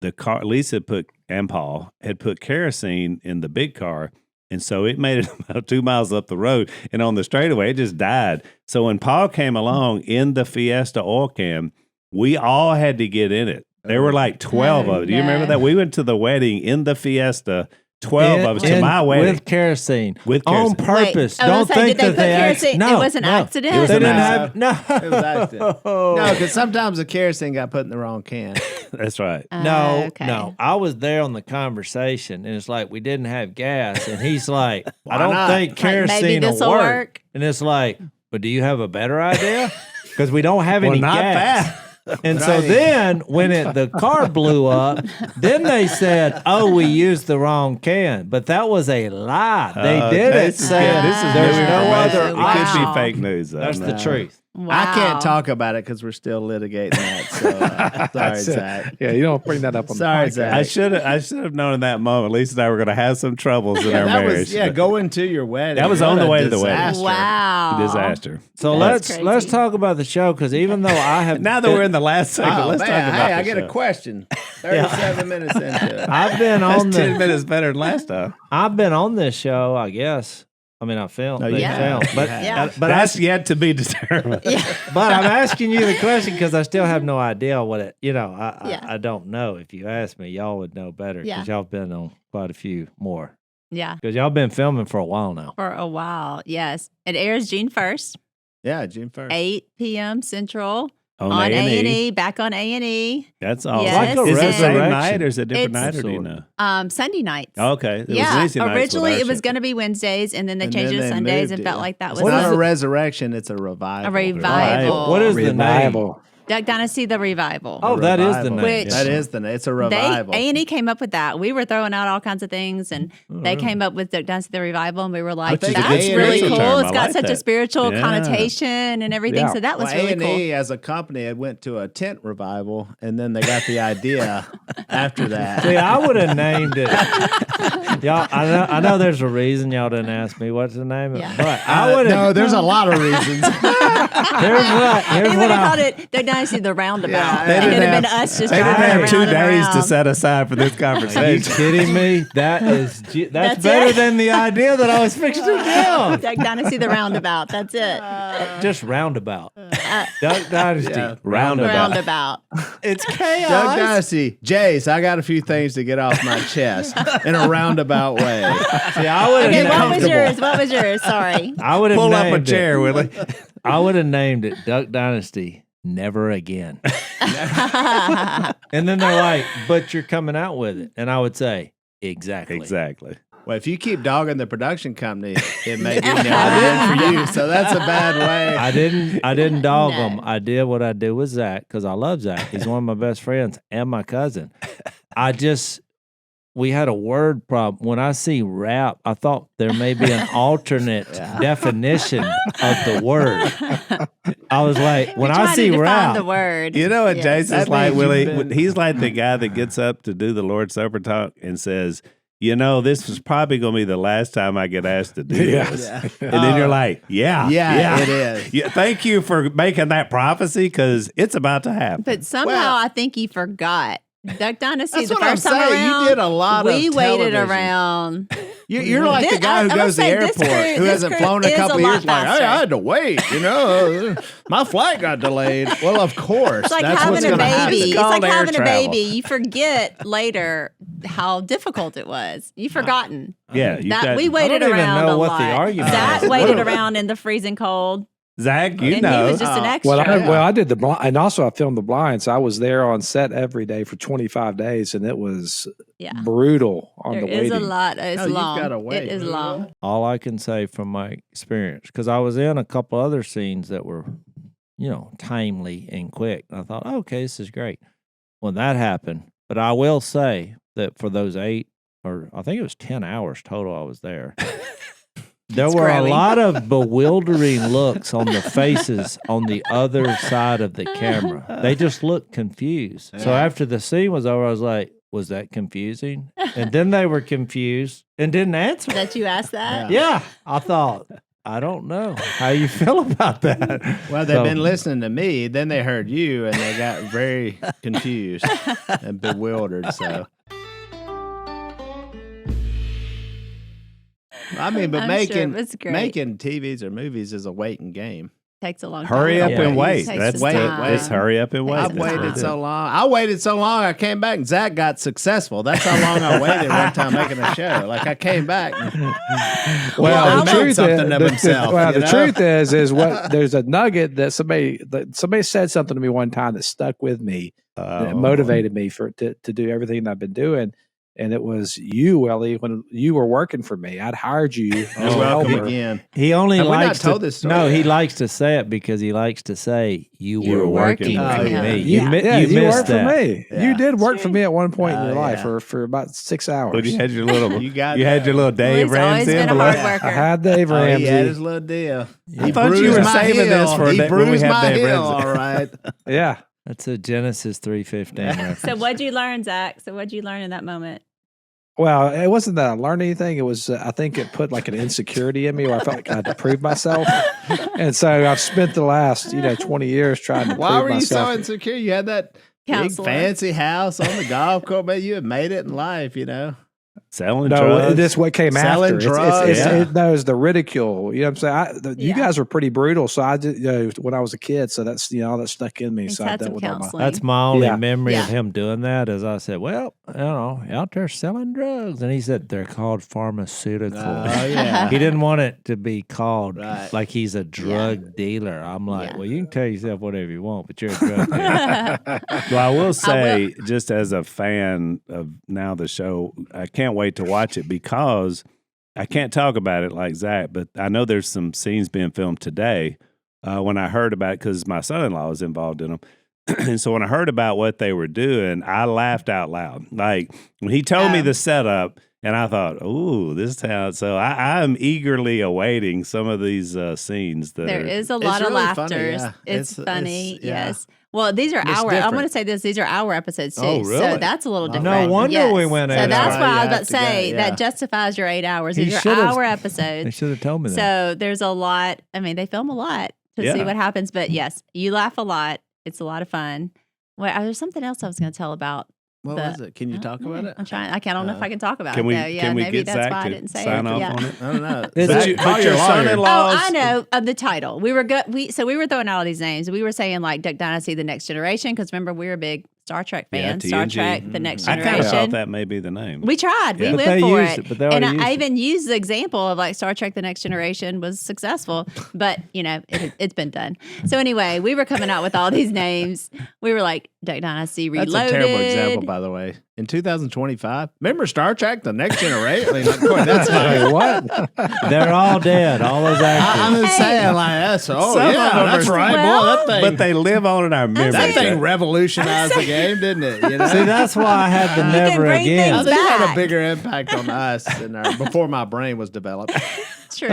the car, Lisa and Paul had put kerosene in the big car. And so it made it about 2 miles up the road. And on the straightaway, it just died. So when Paul came along in the Fiesta oil can, we all had to get in it. There were like 12 of it. Do you remember no. that? We went to the wedding in the Fiesta, 12 of us to my wedding. With kerosene. With On kerosene. purpose. Wait, I Don't was gonna say, think did they that put they kerosene? No, It was an no. accident? It was They an didn't accident. have It was accident. no. No, because sometimes the kerosene got put in the wrong can. That's right. No, Okay. no. I was there on the conversation, and it's like we didn't have gas, and he's like, "I don't not? think Like, kerosene maybe will this'll work. work. And it's like, "But do you have a better idea? Because we don't have any not gas." And so Right. then, when the car blew up, then they said, "Oh, we used the wrong can," but that was a lie. They didn't this is say good. This is there's new no information. other It could Wow. be fake news. Though. That's the No. truth. I can't Wow. talk about it because we're still litigating that. So sorry, That's it. Zach. Yeah, you don't bring that up on Sorry, the Zach. podcast. I should have known in that moment. Lisa and I were going to have some troubles in our That marriage. was going to your wedding. That was What on the a way to the wedding. disaster. Wow. Disaster. So That's let's crazy. talk about the show because even though I have Now that we're in the last segment, Oh, let's man, talk about hey, I the get show. a question. 37 minutes into it. I've been That's on 10 the minutes better than last time. I've been on this show, I guess. I mean, I filmed. Oh, they yeah. filmed, but Yeah. but That's yet to be determined. but I'm asking you the question because I still have no idea what it. Yeah. I don't know. If you ask me, y'all would know better because Yeah. y'all been on quite a few more. Yeah. Because y'all been filming for a while now. For a while. Yes. It airs June 1st, Yeah, June 1st. 8 p.m. Central On on A&E. A&E, back on A&E. That's all. Yes. Like a Is it the same resurrection. night or is it a different It's- night or do you Sort know? Sunday nights. Okay. It was Yeah, Wednesday nights with originally our it was show. going to be Wednesdays, and then they And changed then it to they Sundays moved and it. felt like that was It's not the a resurrection, it's a revival. a revival. What is the name? Revival. Duck Dynasty, the revival. Oh, that is the Revival. name. Which- That is the name. It's a They revival. A&E came up with that. We were throwing out all kinds of things, and they came up with Duck Dynasty, the revival, and we were like, think "That's A&E really is a cool. term. It's I got like such a that. spiritual Yeah. connotation and everything." Yeah. So that was Well, really A&E cool. as a company it went to a tent revival, and then they got the idea after that. See, I would have named it. Y'all, I know there's a reason y'all didn't ask me what's the name of it, Yeah. but I would have. no, there's a lot of reasons. Here's They what would have called I. it Duck Dynasty, the roundabout. Yeah, It they would didn't have been have- us just They didn't driving have around 2 and days to around. set aside for this Are you conversation. kidding me? That's That's better it. than the idea that I was fixing to do. Duck Dynasty, the roundabout. That's it. Just roundabout. Duck Dynasty. Yeah, roundabout. Roundabout. It's chaos. Duck Dynasty, Jase, I got a few things to get off my chest in a roundabout way. See, I would have Okay, what named was yours? What was yours? Sorry. I would have Pull up a named chair, it. Willie. I would have named it Duck Dynasty. Never again. And then they're like, "But you're coming out with it," and I would say, "Exactly." Exactly. Well, if you keep dogging the production company, it may be never again for you. So that's a bad way. I didn't dog No. them. I did what I do with Zach because I love Zach. He's one of my best friends and my cousin. We had a word problem. When I see rap, I thought there may be an alternate definition of the word. I was like, when I Trying see to define rap, the word. You know what Yes. Jason's That like, means you've Willie? been- He's like the guy that gets up to do the Lord's Supper talk and says, this was probably going to be the last time I get asked to do this. Yeah. And then you're like, yeah, it is. Yeah, thank you for making that prophecy because it's about to happen. But somehow Well- I think you forgot. Duck Dynasty, That's the what I'm first time saying. around, You did a lot we of waited television. around. You're like the This- guy who I'm goes to the gonna say this airport crew- who this hasn't crew flown a is couple a lot years. Like, faster. I had to wait. My flight got delayed. Well, of course. It's like that's having what's a gonna baby. happen. It's called like air having a travel. baby. You forget later how difficult it was. You've forgotten. Yeah, That we I waited don't even around know a what lot. the argument Zach is. waited around in the freezing cold, Zach, and he know. was just an extra. Well, I did the blind, and also I filmed the blinds. I was there on set every day for 25 days, and it was yeah, brutal on there the is waiting. a lot. It's Oh, you've long. gotta wait. It is long. All I can say from my experience, because I was in a couple other scenes that were, timely and quick. And I thought, okay, this is great when that happened. But I will say that for those 8, or I think it was 10 hours total I was there, there It's were growing. a lot of bewildering looks on the faces on the other side of the camera. They just looked confused. So after the scene was over, I was like, was that confusing? And then they were confused and didn't answer. That you asked that. Yeah, I thought, I don't know how you feel about that. Well, they've So- been listening to me. Then they heard you, and they got very confused and bewildered. So, I mean, but I'm making sure it's great. making TVs or movies is a waiting game. Takes a long Hurry time. up and It wait. takes That's some time. It's hurry up and wait. Takes I've some That's what waited it is. so long. I waited so long. I came back, and Zach got successful. That's how long I waited one time making a show. Like I came back. Well, he the made truth something is, of himself. well, you the know? truth is what there's a nugget that somebody said something to me one time that stuck with me. And it motivated me to do everything that I've been doing. And it was you, Willie, when you were working for me. I'd hired you as You're a welcome helper. again. He only Have we not likes told to. this story No, he yet? likes to say it because he likes to say you You were were working working for for me. him. You, Yeah. mi- Yeah, you you missed worked that. for me. Yeah. You did work for me at one point in Oh, your life yeah. for about 6 hours. But you had your little, You got you had your little Dave Willie's always Ramsey been a envelope. hard worker. I had Dave Oh, Ramsey. he had his little deal. I thought you were saving this for he when we bruised have my Dave heel, Ramsey. all right. Yeah. That's a Genesis 3:15 reference. So what'd you learn, Zach? So what'd you learn in that moment? Well, it wasn't that I learned anything. It was, I think it put like an insecurity in me where I felt like I had to prove myself. And so I've spent the last, 20 years trying to Why prove were you myself. so insecure? You had that Counselor. big fancy house on the golf course, man. You had made it in life, Selling No, drugs. this what came Selling after. drugs. Yeah. It was the ridicule. You know what I'm saying? You Yeah. guys were pretty brutal. So I did, when I was a kid. So that's, all that stuck in me. He's So I had dealt some with all my. counseling. That's my only Yeah. memory of Yeah. him doing that. As I said, well, out there selling drugs, and he said they're called pharmaceuticals. Oh, yeah. He didn't want it to be called Right. like he's a drug dealer. I'm like, Yeah. well, you can tell yourself whatever you want, but you're a drug dealer. Well, I will say, just as a fan of now the show, I can't wait to watch it because I can't talk about it like Zach, but I know there's some scenes being filmed today. When I heard about it, because my son-in-law was involved in them. And so when I heard about what they were doing, I laughed out loud. Like when he told me the setup, and I thought, "Ooh, this sounds." So I'm eagerly awaiting some of these scenes. There is a It's lot of really laughter. funny, yeah. It's It's- funny, yeah. yes. Well, these are It's I'm going different. to say this. These are our episodes too. Oh, So really? that's a little No different. wonder we went So in that's hour. why I was You about have to to go, say yeah. that justifies your 8 hours. He These are should've- our They episodes. should have told me that. So there's a lot. I mean, they film a lot to see Yeah. what happens. But yes, you laugh a lot. It's a lot of fun. Well, there's something else I was going to tell about. What the- was it? Can you talk about it? I'm trying. I don't know if I can talk about Can it. we though. Yeah, can we maybe get that's Zach why I to didn't say sign it. off Yeah. on it? I don't know. Is Zach, it- call but your your lawyer. son-in-law. Oh, I know of the title. We were good. So we were throwing out all these names. We were saying like Duck Dynasty, The Next Generation, because remember we were big Star Trek Yeah, fans. Star TNG. Trek, The Next I kind of thought Generation. that may be the name. We tried. Yeah. We But went they for used it. it, but they And already I used it. even used the example of like Star Trek: The Next Generation was successful, but it's been done. So anyway, we were coming out with all these names. We were like Duck Dynasty That's Reloaded. a terrible example, by the way. In 2025, remember Star Trek: The Next Generation? I mean, of course, that's Wait, what? They're all dead. All those actors. I'm just Hey. saying, like, that's Some yeah, of them that's are- right, Well- boy. That thing, But they live on in our memory. that thing Zach. revolutionized the game, didn't it? You know? See, that's why I had the You can never bring I again. things think it had a back. bigger impact on us than before my brain was developed. True.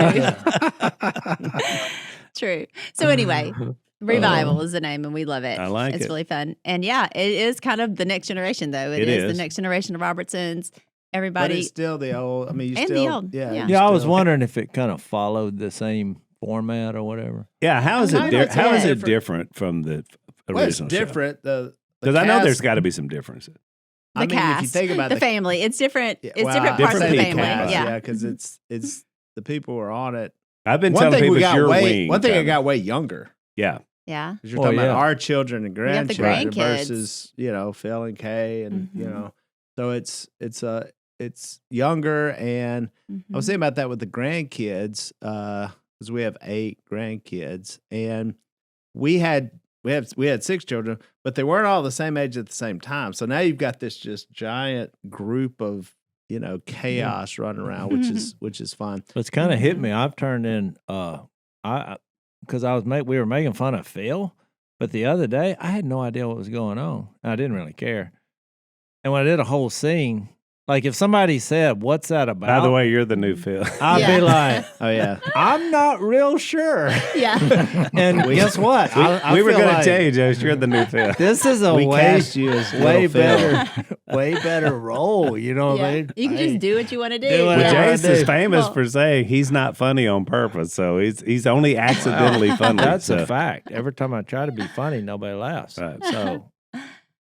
True. So anyway, Revival is the name, and we love it. I like it's it. really fun. And yeah, it is kind of the next generation, though. It it is is. the next generation of Robertsons. But everybody. it's still the old. I mean, you And the still, old, yeah. yeah. you Yeah, I was still- wondering if it kind of followed the same format or whatever. Yeah, how is it? Kind of How is it different. different from the Well, it's original show? different. Because I know there's got to be some differences. the I mean, cast, if you think about the family, it's different. Yeah, It's well, different I'd parts of say the Different family. people, Yeah. because it's the people who are on it. I've been One telling thing people we it's got your way. wing. One thing I kinda. got way younger. Yeah. Yeah. 'Cause you're Well, talking yeah. about our children and We have the grandchildren grandkids. versus Phil and Kay and Mhm. so it's younger and I was Mhm. thinking about that with the grandkids because we have 8 grandkids and we had 6 children but they weren't all the same age at the same time. So now you've got this just giant group of chaos running around, which is fun. It's kind of hit Mhm. me. I've turned in because we were making fun of Phil, but the other day I had no idea what was going on. I didn't really care. And when I did a whole scene, like if somebody said, "What's that about?" By the way, you're the new Phil. I'd Yeah. be like, Oh yeah. "I'm not real sure." Yeah. And guess what? I we were feel going to like tell you, Jase, you're the new Phil. this is a We way cast you as way little Phil. better role. You know what I Yeah. mean? You can Hey, just do what you want to do. do what Well, I Yeah. Jase is famous Well- for saying he's not funny on purpose, so he's only accidentally funny. That's so. a fact. Every time I try to be funny, nobody laughs. Right. So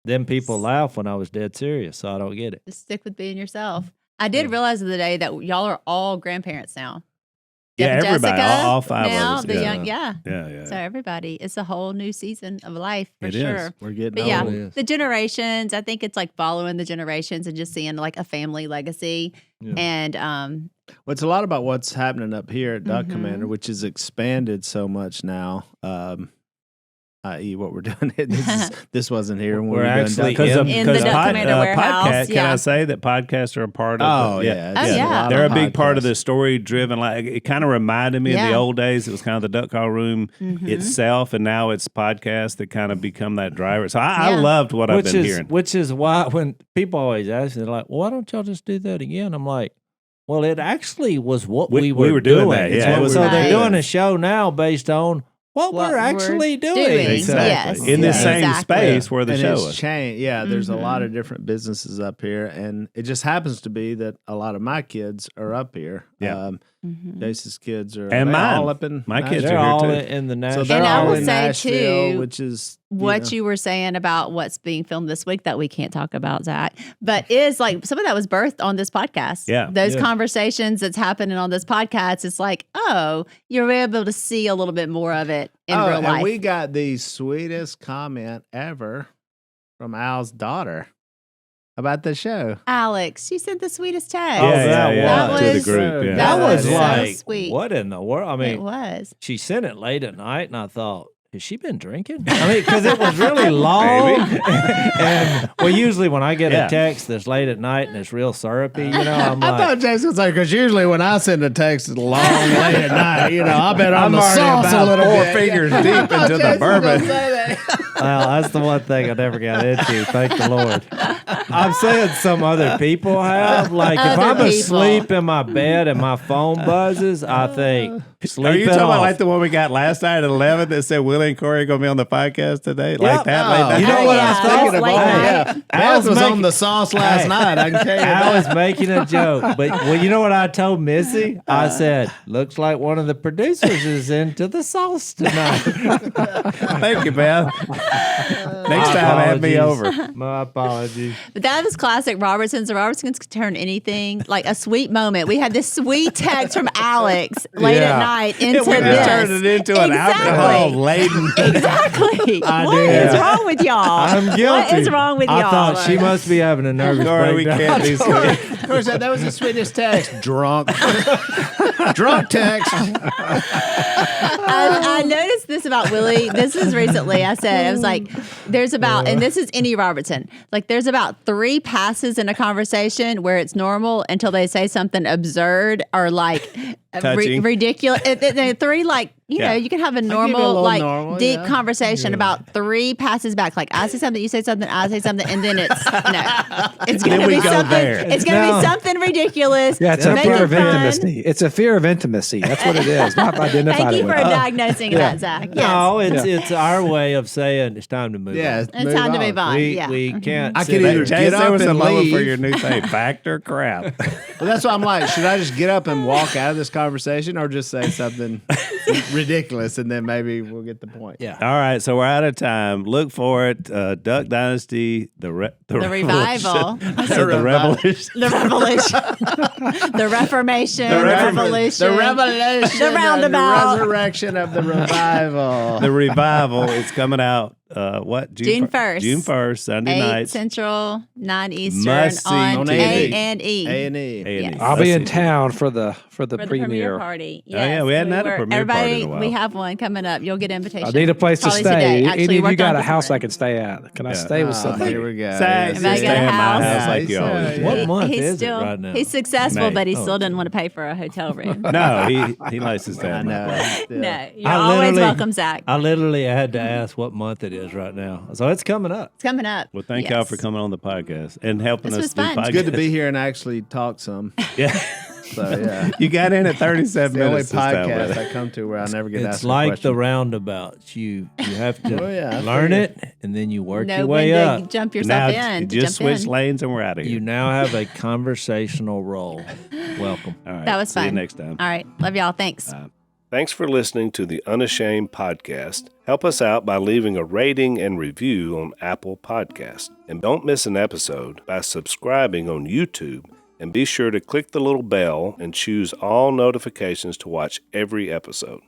then people laugh when I was dead serious, so I don't get it. Just stick with being yourself. I did realize the other day that y'all are all grandparents now. Yeah, Jeff and everybody, Jessica all 5 now, of us. the yeah. young, yeah. Yeah. So everybody, it's a whole new season of life for It is. sure. We're getting But old. yeah, it is. the generations. I think it's like following the generations and just seeing like a family legacy. Yeah. And Well, it's a lot about what's happening up here at Duck Mhm. Commander, which has expanded so much now. I.e., what we're doing. This wasn't here when We're we were actually doing Duck In the Duck Commander warehouse, podcast. Can yeah. I say that podcasts are a part of? Oh the, yeah, Oh, it's yeah. lot They're a of big part of podcasts. the story driven. Like it kind of reminded me of the Yeah. old days. It was kind of the Duck Call Room mhm. itself, and now it's podcasts that kind of become that driver. So I Yeah. loved what I've been hearing. Which is why when people always ask me, they're like, well, why don't y'all just do that again? I'm like, well, it actually was what We we were doing that, It's yeah. what It was so Right. they're good. doing a show now based on what What we're we're actually doing. doing. Exactly. Yes. In the Yeah. same Exactly. space where the and show it's was. changed. Yeah, there's a lot Mhm. of different businesses up here, and it just happens to be that a lot of my kids are up here. Yeah. Mhm. Jace's kids are And they mine. all up in My kids Nashville? They're are here all too. in the So national. they're And I all will in say, Nashville, too, which is What you were saying about what's being filmed this week that we can't talk about, Zach, but is like some of that was birthed on this podcast. Yeah. Those Yeah. conversations that's happening on this podcast, it's like, oh, you're able to see a little bit more of it in real and life. we got the sweetest comment ever from Al's daughter about the show. Alex, she sent the sweetest text. Oh, that That to the was- group. Yeah. That was so like, sweet. what in the world? I mean, it was. she sent it late at night, and I thought, has she been drinking? I mean, because it was really long. And well, usually when I get Yeah. a text that's late at night and it's real syrupy, I'm I like, thought Jason was like, because usually when I send a text, it's long late at night. I've been on I'm the already sauce a about little 4 bit. fingers I deep thought into the Jason was gonna bourbon. say that. well, that's the one thing I never got into. Thank the Lord. I'm saying some other people have. Like if Other I'm people. asleep in my bed and my phone buzzes, I think sleep Are you it talking off. about like the one we got last night at 11 that said Willie and Korie are going to be on the podcast today? Like Yep. that? Oh, Like that? You know Oh, what yeah. I was thinking Late about? night. Yeah, I Beth was was making- on the sauce last Hey. night. I can tell you I that. was making a joke, but well, you know what I told Missy? I said, "Looks like one of the producers is into the sauce tonight." Thank you, Beth. Next time, have me over. My apologies. But that was classic Robertsons. The Robertsons could turn anything like a sweet moment. We had this sweet text from Alex late Yeah. at night Yeah, into we this. just turned it into an Exactly. alcohol laden. Exactly. I What did. is wrong with y'all? I'm guilty. What is wrong with I y'all? thought she must be having a nervous Korie, we breakdown. can't be sweet. Of course, that was the sweetest text. Drunk. Drunk text. I noticed this about Willie. This is recently. I was like, there's about, and this is any Robertson, like there's about 3 passes in a conversation where it's normal until they say something absurd or like touching. ridiculous. Three, like, you know, you can have a normal, little like, normal, deep yeah. conversation about 3 passes back. Like, I say something, you say something, I say something, and then it's going to we be go something. there. It's going to No. be something ridiculous. Yeah, it's a Make fear it of fun. intimacy. It's a fear of intimacy. That's what it is. I've identified Thank it you with for it. diagnosing that, Zach. Yes. No, it's our way of saying it's time to move Yeah, on. It's time to move on. We, yeah. we can't I sit could there- either Jase, get there up was a and logo leave. for your new thing. Fact or crap? Well, that's why I'm like, should I just get up and walk out of this conversation, or just say something ridiculous, and then maybe we'll get the point? Yeah. All right, so we're out of time. Look for it. Duck Dynasty, the revival. I said the revolution. The revolution. The reformation. The revolution. The revelation. The roundabout. The resurrection of the revival. The revival is coming out. What? June 1st. June 1st, Sunday 8 nights. Central, 9 Eastern Must see on TV. A&E. A&E. Yes. I'll be in Must see. town for the For the premiere party. Oh, yeah, we hadn't had a premiere party everybody, in a while. we have one coming up. You'll get invitations. I need a place to Probably stay. today. Any Actually, of you worked got on a house different- I can stay at? Can I Yeah. stay with Oh, somebody? here we go. Zach, Yes. Everybody stay got a at my house? house like you Yeah, always yeah. do. What month He's is still, it right now? He's successful, May. but he Oh, still didn't want to pay for a hotel room. No, he likes to stay I at my know. place. Still. No, you're I always literally- welcome, Zach. I literally had to ask what month it is right now. So it's coming up. It's coming up. Well, thank y'all for coming on the podcast and helping This us was do fun. podcasts. It's Good to be here and actually talk some. Yeah. So, yeah. You got in at 37 It's the only minutes this time podcast with I it. come to where I never get asked It's a like question. the roundabouts. You have to Oh, yeah, I learn figure. it, and then you work Know your when way to up. jump yourself Now, in. To just jump switch in. lanes and we're out of here. You now have a conversational role. Welcome. All right. That was See you fun. next time. All right. Love y'all. Thanks. Thanks for listening to the Unashamed podcast. Help us out by leaving a rating and review on Apple Podcasts. And don't miss an episode by subscribing on YouTube. And be sure to click the little bell and choose all notifications to watch every episode.